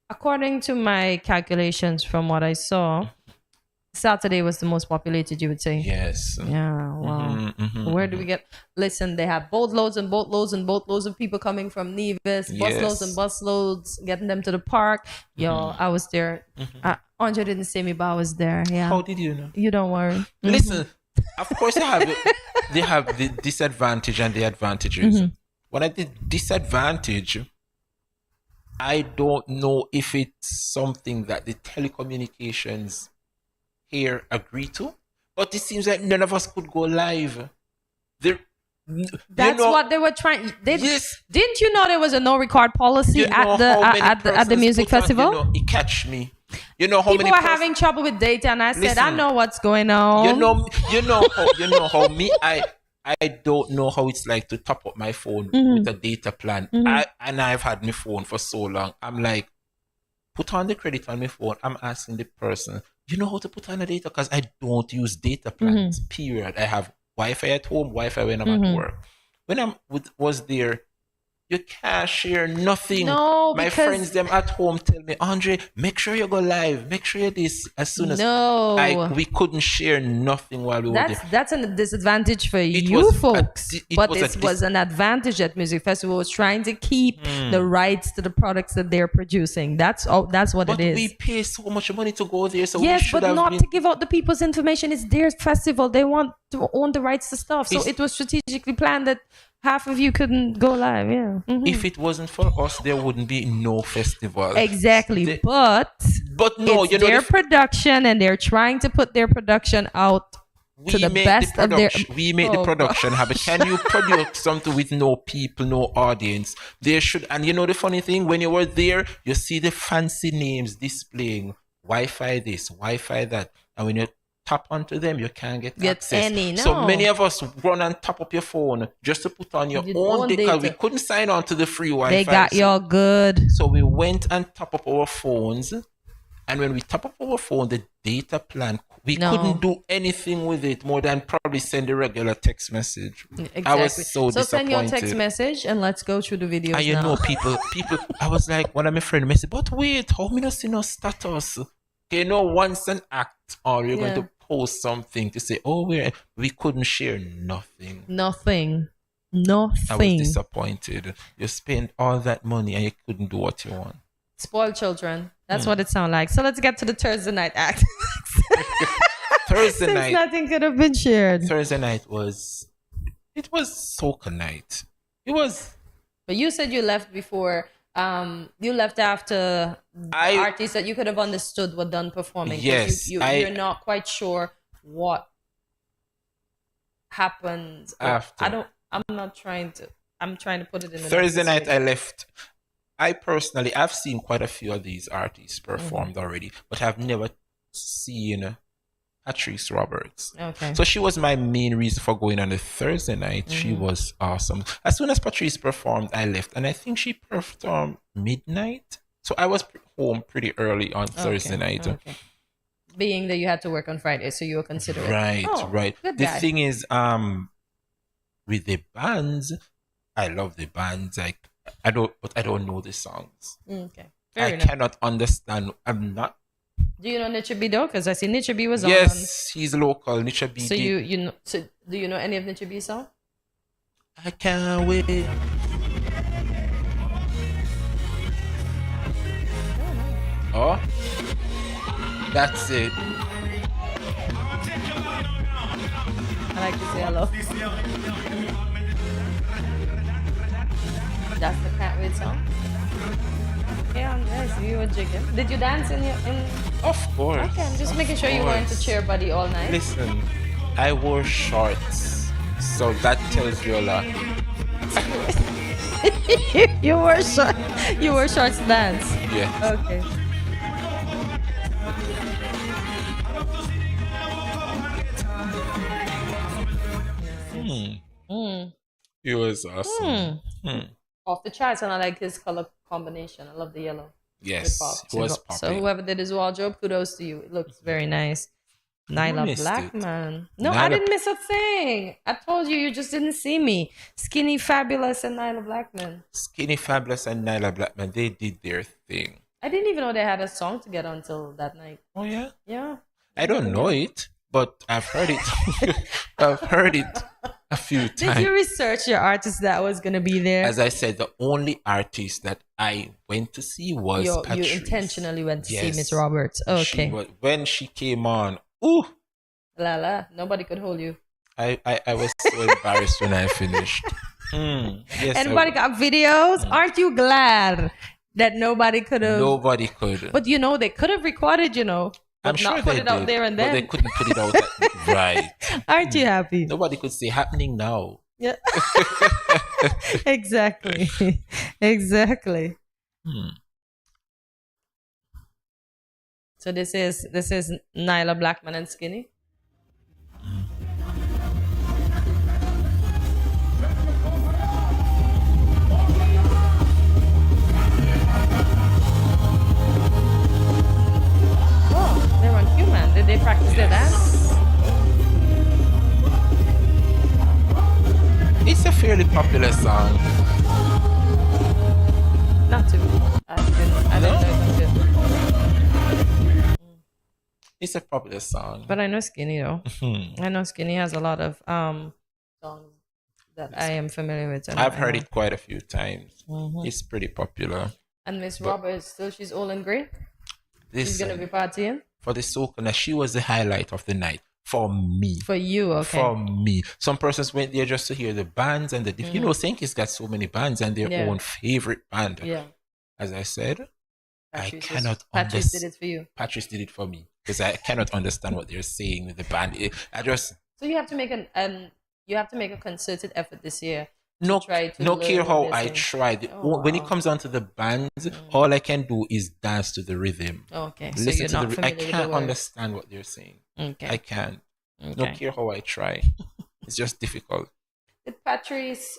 According to my calculations from what I saw, Saturday was the most populated, you would say. Yes. Yeah. Wow. Where do we get? Listen, they have boatloads and boatloads and boatloads of people coming from Nevis, busloads and busloads, getting them to the park. Yo, I was there. Andre didn't see me, but I was there. Yeah. How did you know? You don't worry. Listen, of course they have the disadvantage and the advantages. When I did disadvantage, I don't know if it's something that the telecommunications here agree to, but it seems like none of us could go live. That's what they were trying. Didn't you know there was a no record policy at the music festival? It catch me. You know how people many were having trouble with data, and I said, I know what's going on. You know how me. I don't know how it's like to top up my phone with a data plan. I've had my phone for so long. I'm like, put on the credit on my phone. I'm asking the person, you know how to put on the data? Because I don't use data plans, period. I have Wi-Fi at home, Wi-Fi when I'm at work. When I was there, you can't share nothing. No, my friends them at home tell me, Andre, make sure you go live. Make sure you this as soon as we couldn't share nothing while we were there. That's a disadvantage for you folks. But it was an advantage that Music Festival was trying to keep the rights to the products that they're producing. That's what it is. But we pay so much money to go there, so yes, we should but not to give out the people's information. It's their festival. They want to own the rights to stuff. So it was strategically planned that half of you couldn't go live. Yeah. If it wasn't for us, there wouldn't be no festival. Exactly. But no, it's their production, and they're trying to put their production out to the best of their. We make the production happen. Can you produce something with no people, no audience? There should. And you know the funny thing, when you were there, you see the fancy names displaying Wi-Fi this, Wi-Fi that, and when you tap onto them, you can't get access. Any. No. So many of us run and tap up your phone just to put on your own data because we couldn't sign on to the free Wi-Fi. They got your good. So we went and tap up our phones, and when we tap up our phone, the data plan, we couldn't do anything with it more than probably send a regular text message. Exactly. I was so disappointed. Send your text message and let's go through the videos. And you know, people. I was like, one of my friends messaged, but wait, how me not see no status? Okay, no, once an act, or you're going to post something to say, oh, we couldn't share nothing. Nothing. I was disappointed. You spent all that money and you couldn't do what you want. Spoiled children. That's what it sounds like. So let's get to the Thursday night act. Thursday night. Nothing could have been shared. Thursday night was soca night. It was. But you said you left before. You left after artists that you could have understood were done performing. Yes, you're not quite sure what happened after. I'm trying to put it in Thursday night. I left. I've seen quite a few of these artists performed already, but I've never seen Patrice Roberts. Okay. So she was my main reason for going on the Thursday night. She was awesome. As soon as Patrice performed, I left, and I think she performed midnight. So I was home pretty early on Thursday night. Okay. Being that you had to work on Friday, so you were considering. Right. The thing is, with the bands, I love the bands. I don't know the songs. Okay. I cannot understand. I'm not Do you know Nicha B though? Because I see Nicha B was Yes, he's local. Nicha B. on. So you know. So do you know any of Nicha B's songs? I can't wait. Oh, that's it. I like this yellow. That's the Can't Wait song. Yeah, nice. You were jigging. Did you dance in? Of course. Okay, I'm just making sure you weren't a chair buddy all night. Listen, I wore shorts, so that tells you a lot. you wore shorts. You wore shorts to dance. Yeah. Okay. It was awesome. Off the charts, and I like his color combination. I love the yellow. Yes, it was popping. So whoever did his wardrobe, kudos to you. It looks very nice. Nyla Blackman. No, I didn't miss a thing. I told you, you just didn't see me. Skinny Fabulous and Nyla Blackman. Skinny Fabulous and Nyla Blackman, they did their thing. I didn't even know they had a song together until that night. Oh yeah? Yeah. I don't know it, but I've heard it. I've heard it a few times. Did you research your artist that was going to be there? As I said, the only artist that I went to see was Patrice. You intentionally went to see Miss Roberts. Okay. When she came on, ooh. La. Nobody could hold you. I was so embarrassed when I finished. Yes, Anybody got videos? Aren't you glad that nobody could have? Nobody could. But they could have recorded, but I'm sure not put they it out did, there and but then. they couldn't put it out right. Aren't you happy? Nobody could say happening now. Yeah. Exactly. Exactly. So this is Nyla Blackman and Skinny. Oh, they're on Human. Did they practice their dance? It's a fairly popular song. Not too. I didn't know it was good. It's a popular song. But I know Skinny though. I know Skinny has a lot of songs that I am familiar with. I've heard it quite a few times. It's pretty popular. And Miss Roberts, she's old and grey. She's gonna be partying. For the soca, now she was the highlight of the night for me. For you, okay. For me. Some persons went there just to hear the bands and the St. Kitts got so many bands and their own favorite band. Yeah. As I said, Patrice I cannot Patrice did it for you. Patrice did it for me because I cannot understand what they're saying with the band. So you have to make a concerted effort this year. No learn care what how they're I saying. tried. Oh, when it comes down to the bands, all I can do is dance to the rhythm. Okay, so Listen you're to not I familiar with the can't words. understand what they're saying. Okay. I can't. No Okay. care how I try. It's just difficult. Did Patrice,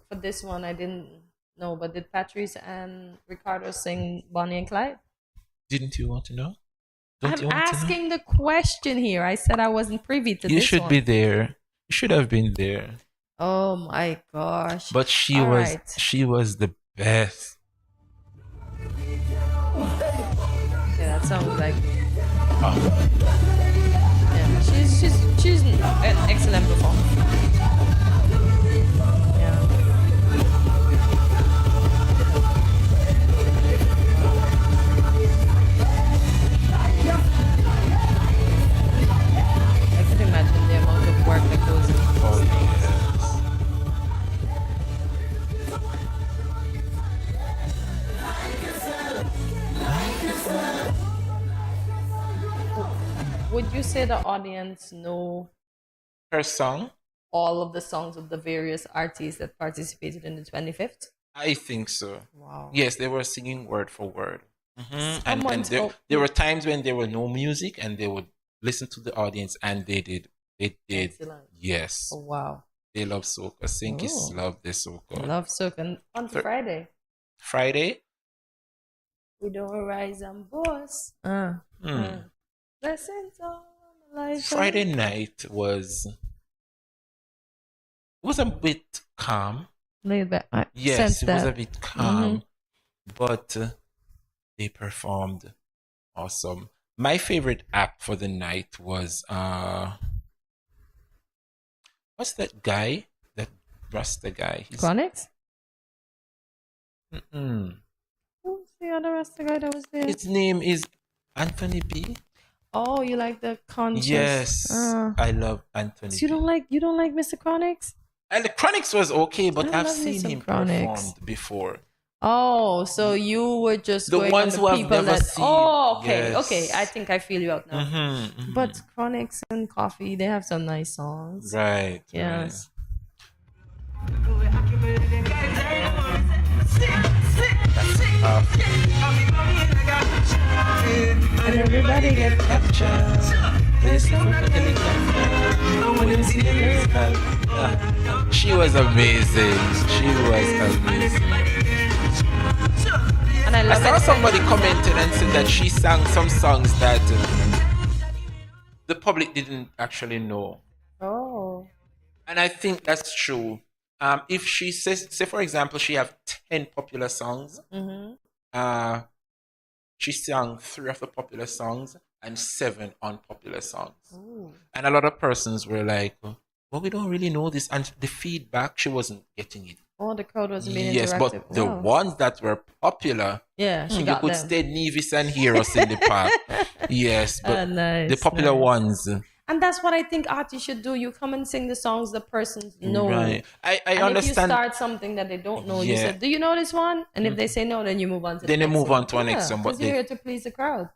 for this one, I didn't know, but did Patrice and Ricardo sing Bonnie and Clyde? Didn't you want to know? I'm asking the question here. I said I wasn't privy to You this should one. be there. You should have been there. Oh my gosh. But she All was right. she was the best. Yeah, that sounds like. Oh. Yeah, she's an excellent performer. I could imagine the amount of work that goes in. Oh yes. Would you say the audience know Her song? all of the songs of the various artists that participated in the 25th? I think so. Wow. Yes, they were singing word for word. And Someone told there were times when there were no music and they would listen to the audience and they did. Excellent. Yes. Oh, wow. They love soca. St. Kitts Oh. love the soca. Love soca. On Friday. Friday? We don't rise and boss. Blessings on my life. Friday night was a bit calm. Laid back. I Yes, sense it was that. a bit calm, but they performed awesome. my favorite act for the night was what's that guy? That Rasta guy. Chronix? Mm-mm. Who's the other Rasta guy that was there? His name is Anthony B. Oh, you like the conscious? Yes, I love Anthony. So you don't like Mr. Chronix? And the Chronix was okay, but I've love me seen some him Chronix. performed before. Oh, so you were just The going ones on who the I've people never that. seen, Oh, okay, yes. okay. I think I feel you out now. Mm-hmm. But Chronix and Coffee, they have some nice songs. Right. Yes. And everybody get captured. She was amazing. She was amazing. And I love saw it. somebody commented and said that she sang some songs that the public didn't actually know. Oh. And I think that's true. If she says, say for example, she have 10 popular songs, Mm-hmm. she sang 3 of the popular songs and 7 unpopular songs. Ooh. And a lot of persons were like, well, we don't really know this. And the feedback, she wasn't getting it. Oh, the crowd wasn't being Yes, interactive. but the Wow. ones that were popular, Yeah, she you got could them. stay Nevis and hear us in the park. Yes, but Nice, the popular nice. ones. And that's what I think artists should do. You come and sing the songs the persons know. Right. I and understand. if you start something that they don't know, you Yeah. say, do you know this one? And if they say no, then you move on to Then the they next move one. on to our next one, but because you're here to please the crowd.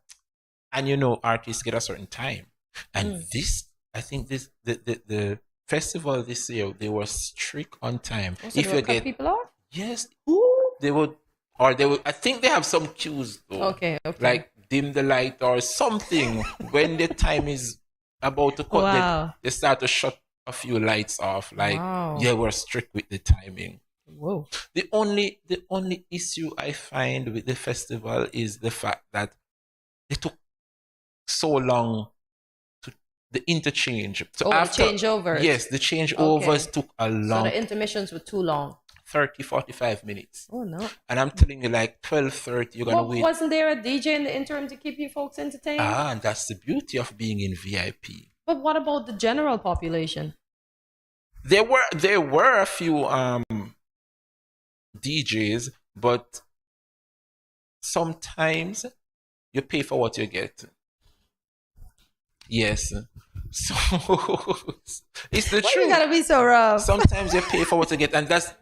And artists get a certain time. And this, I think the festival this year, they were strict on time. Also, if you cut people off? Yes, they would, I think they have some cues though. Okay. Like dim the light or something. When the time is about to cut, Wow. they start to shut a few lights off. Like, Wow. yeah, we're strict with the timing. Whoa. The only issue I find with the festival is the fact that they took so long to the interchange. So the changeovers. Yes, the changeovers took a So long the intermissions were too long. 30-45 minutes. Oh no. And I'm telling you, like 12:30, you're gonna Well, wait. wasn't there a DJ in the interim to keep you folks entertained? And that's the beauty of being in VIP. But what about the general population? There were a few DJs, but sometimes you pay for what you get. Yes. So it's the Why truth. you gotta be so rough? Sometimes you pay for what you get, and that's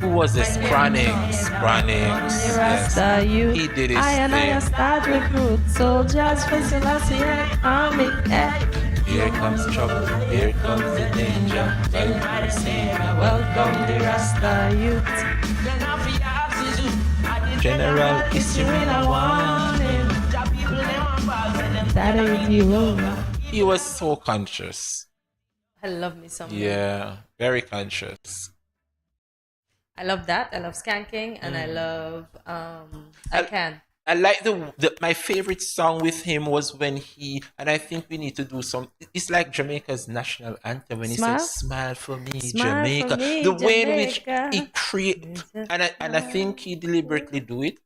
who was this? Chronix. Rasta youth. He did his I and I thing. start recruit soldiers for Selassie army. Here comes trouble, here comes the danger. Welcome the Rasta youth. General issuing a warning. That is you. He was so conscious. I love me some. Yeah, very conscious. I love that. I love skanking, and I love I can. I like my favorite song with him was when he, and I think we need to do some, it's like Jamaica's national anthem when Smile? he said smile for me, Smile Jamaica. for me, the way in which Jamaica. he create, and I think he deliberately do it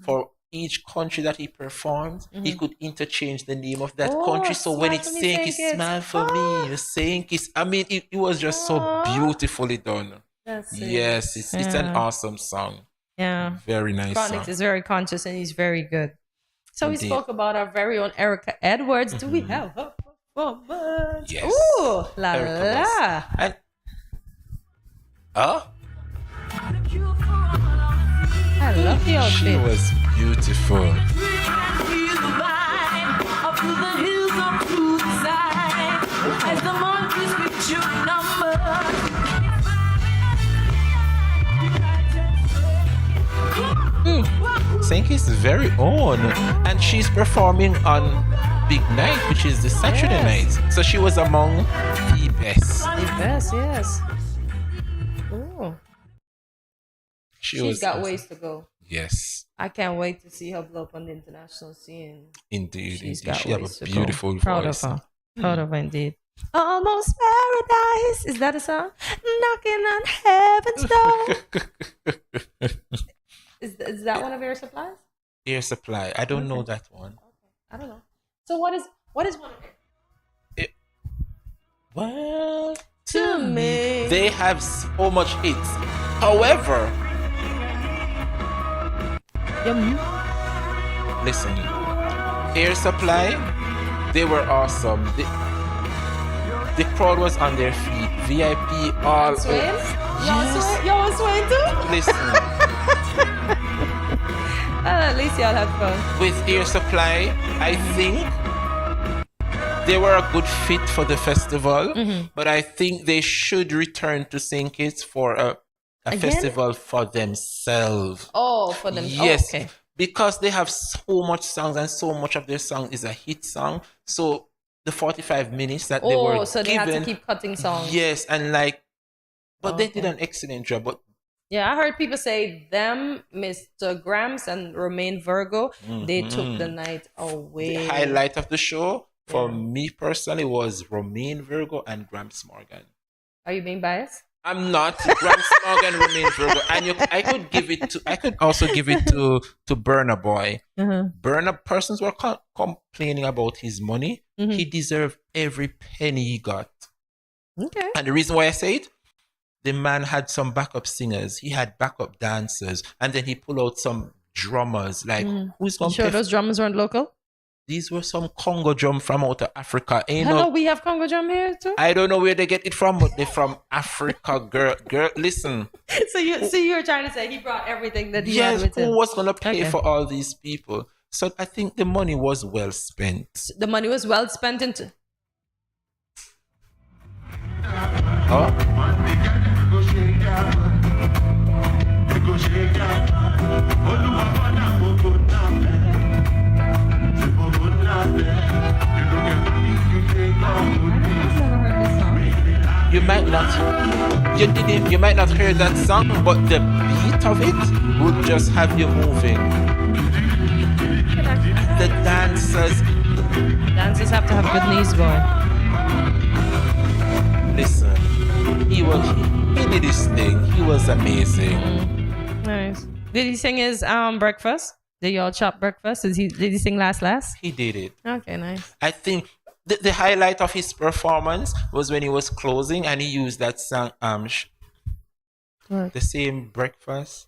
for each country that he performed. He could interchange the name of that Oh, country, so when smile it's for me, saying St. it's Kitts. smile for me, you're saying kiss. I mean, it was just so beautifully done. That's it. Yes, it's an Yeah. awesome song. Yeah. Very nice Chronix song. is very conscious and he's very good. So Indeed. we spoke about our very own Erica Edwards. Do we have her performance? Yes. Ooh, la Erica la. was- and- Oh, I love the outfit. she was beautiful. St. Kitts' very own, and she's performing on Big Night, which is the Saturday Yes. night. So she was among the best. The best, yes. Ooh. She's got ways to go. Yes, I can't wait to see her blow up on the international scene. indeed. She's Indeed. got She have ways a to beautiful go. Proud voice. of her. Proud of her indeed. Almost paradise. Is that a song? Knocking on heaven's door. Is that one of Air Supplies? Air Supply. I don't know that one. I don't know. So what is one of it? Well, To me. they have so much hits. However, listen, Air Supply, they were awesome. The crowd was on their feet. VIP all Swing? Yes. Y'all swing too? Listen, At least y'all have fun. with Air Supply, I think they were a good fit for the festival, but I think they should return to St. Kitts for a Again? festival for themselves. Oh, for them. Yes, Oh, okay. because they have so much songs and so much of their song is a hit song. So the 45 minutes that they were so they given, had to keep cutting songs. yes, and like, but they Okay. did an excellent job. But Yeah, I heard people say them, Mr. Grams and Romain Virgo, they took the night away. the highlight of the show for me personally was Romain Virgo and Gramps Morgan. Are you being biased? I'm not. Gramps Morgan, Romain Virgo, and I could also give it to Burna Boy. Burna persons were complaining about his money. He deserved every penny he got. Okay. And the reason why I say it, the man had some backup singers. He had backup dancers, and then he pulled out some drummers. Like, who's going to Sure, those drummers weren't local? These were some Congo drum from out of Africa. Hello, we have Congo drum here too. I don't know where they get it from, but they're from Africa, girl. Listen. So you're trying to say he brought everything that he had Yes, with him. who was gonna pay for all these people? So I think the money was well spent. The money was well spent into. You might not hear that song, but the beat of it would just have you moving. The dancers have to have good knees, boy. Listen, he did his thing. He was amazing. Nice. Did he sing his breakfast? Did y'all chop breakfast? Did he sing last? He did it. Okay, nice. I think the highlight of his performance was when he was closing and he used that song, the same breakfast.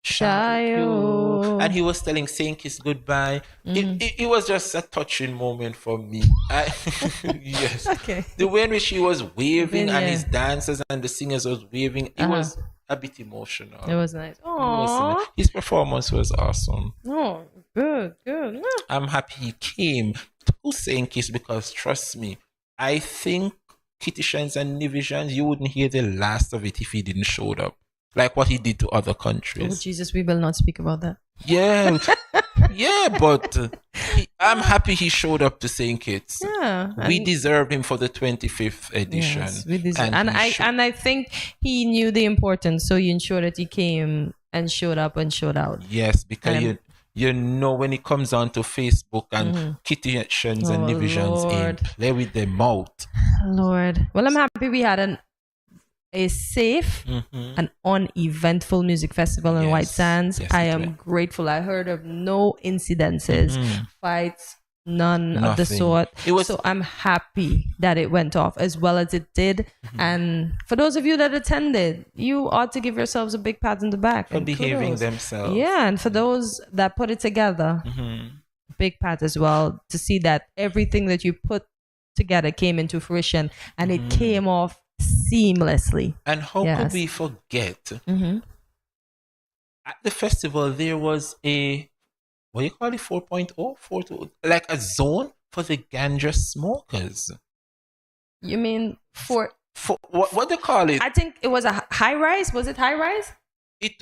Shayo. And he was telling St. Kitts goodbye. It was just a touching moment for me. Yes. Okay. The way in which he was waving and his dancers and the singers was waving, it was a bit emotional. It was nice. Aww. His performance was awesome. Oh, good. I'm happy he came to St. Kitts because trust me, I think Kittitians and Nivisions, you wouldn't hear the last of it if he didn't show up. Like what he did to other countries. Oh, Jesus, we will not speak about that. Yeah. But I'm happy he showed up to St. Kitts. Yeah. We deserved him for the 25th edition. Yes, we deserve. And I think he knew the importance, so he ensured that he came and showed up and showed out. Yes, because you know when it comes on to Facebook and Kittitians and Nivisions play with their mouth. Lord. Well, I'm happy we had a safe and uneventful music festival in White Sands. I am grateful. I heard of no incidences, fights, none of the sort. So I'm happy that it went off as well as it did. And for those of you that attended, you ought to give yourselves a big pat on the back. For behaving themselves. Yeah, and for those that put it together, big pat as well, to see that everything that you put together came into fruition and it came off seamlessly. And how could we forget? At the festival, there was a, what do you call it, 4.0? 4.0, like a zone for the ganja smokers. You mean for what they call it? I think it was a high rise. Was it high rise? It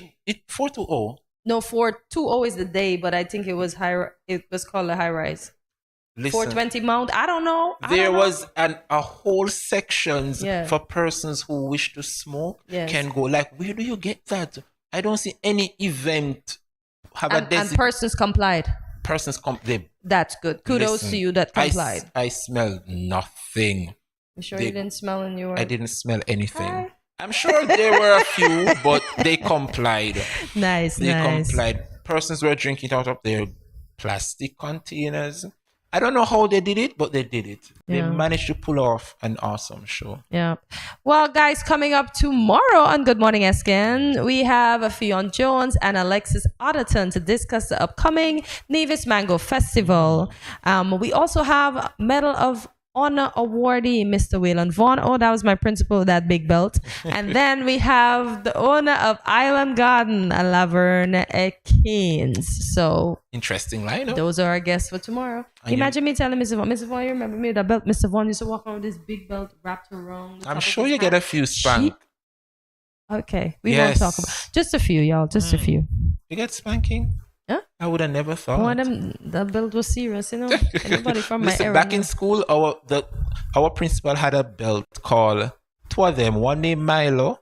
420. No, 420 is the day, but I think it was high. It was called a high rise. Listen, 420 Mount. I don't know. There was a whole sections for persons who wish to smoke can go. Like, where do you get that? I don't see any event have and persons complied. That's good. Kudos to you that complied. I smelled nothing. You sure you didn't smell in your? I didn't smell anything. I'm sure there were a few, but they complied. Nice. They complied. persons were drinking out of their plastic containers. I don't know how they did it, but they did it. They Yeah. managed to pull off an awesome show. Yeah. Well, guys, coming up tomorrow on Good Morning SKN, we have Fionn Jones and Alexis Otterton to discuss the upcoming Nevis Mango Festival. We also have Medal of Honor awardee, Mr. Waylon Vaughn. Oh, that was my principal with that big belt. And then we have the owner of Island Garden, Laverne Keynes. So Interesting lineup. those are our guests for tomorrow. And Imagine me telling Mr. Vaughn, you remember me with that belt? Mr. Vaughn used to walk around with this big belt wrapped around. the I'm top of sure his you get hat. a few spank. Okay, we Yes. won't talk about just a few, y'all. Just a few. You get spanking? Huh? I would have never thought. One of them, the belt was serious, you know. Anybody from my Listen, era. back in school, our principal had a belt called two of them. One named Milo,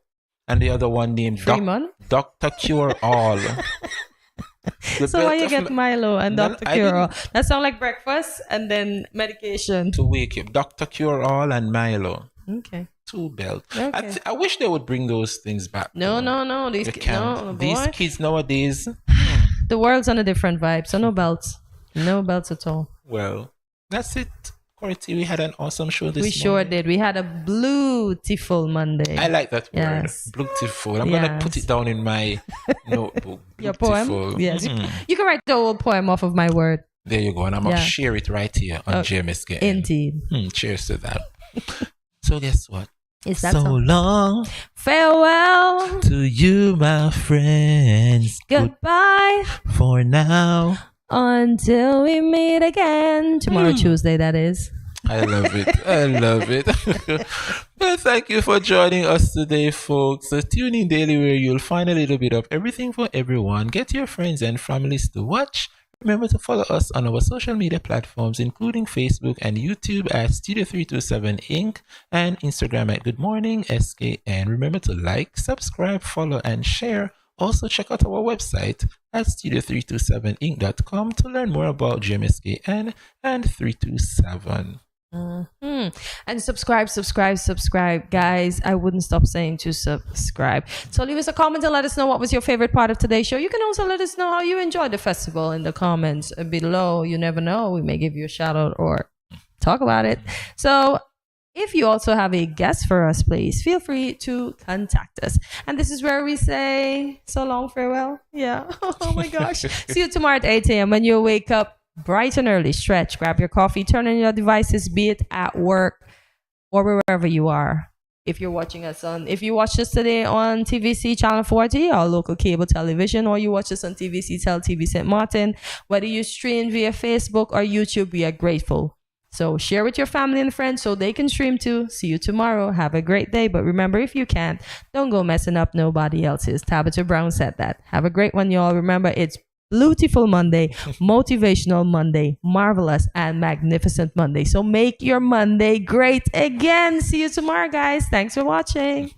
and the other one named Freeman? Dr. Cure All. So why you get Milo and No, Dr. I Cure? didn't- That sound like breakfast and then medication. to wake you. Dr. Cure All and Milo. Okay. Two belts. Okay. I wish they would bring those things back. No. These You kids, can't. no, These boy. kids nowadays, The world's on a different vibe, so no belts. No belts at all. well, that's it. Corty, we had an awesome show this We sure morning. did. We had a beautiful Monday. I like that word. Yes. Beautiful. I'm gonna put it down in my notebook. Your Beautiful. poem? Yes. Mhm. You can write the whole poem off of my word. There you go. And I'm going to Yeah. share it right here on Oh, GMSK. Indeed. Cheers to that. So guess what? Is that so so? long Farewell. to you, my friends. Goodbye. For now. Until we meet again. Tomorrow, Tuesday, that is. I love it. I love it. Well, thank you for joining us today, folks. So tune in daily where you'll find a little bit of everything for everyone. Get your friends and families to watch. Remember to follow us on our social media platforms, including Facebook and YouTube at Studio327 Inc. and Instagram at Good Morning SKN. Remember to like, subscribe, follow, and share. Also, check out our website at studio327inc.com to learn more about GMSKN and 327. And subscribe, guys. I wouldn't stop saying to subscribe. So leave us a comment and let us know what was your favorite part of today's show. You can also let us know how you enjoyed the festival in the comments below. You never know, we may give you a shout out or talk about it. So if you also have a guest for us, please feel free to contact us. And this is where we say so long, farewell. Yeah. Oh my gosh. See you tomorrow at 8 a.m. when you wake up bright and early. Stretch, grab your coffee, turn on your devices, be it at work or wherever you are. If you watched us today on TVC Channel 40, our local cable television, or you watch us on TVC Tel TV St. Martin, whether you stream via Facebook or YouTube, we are grateful. So share with your family and friends so they can stream too. See you tomorrow. Have a great day. But remember, if you can't, don't go messing up nobody else's. Tabitha Brown said that. Have a great one, y'all. Remember, it's Beautiful Monday, Motivational Monday, Marvelous and Magnificent Monday. So make your Monday great again. See you tomorrow, guys. Thanks for watching.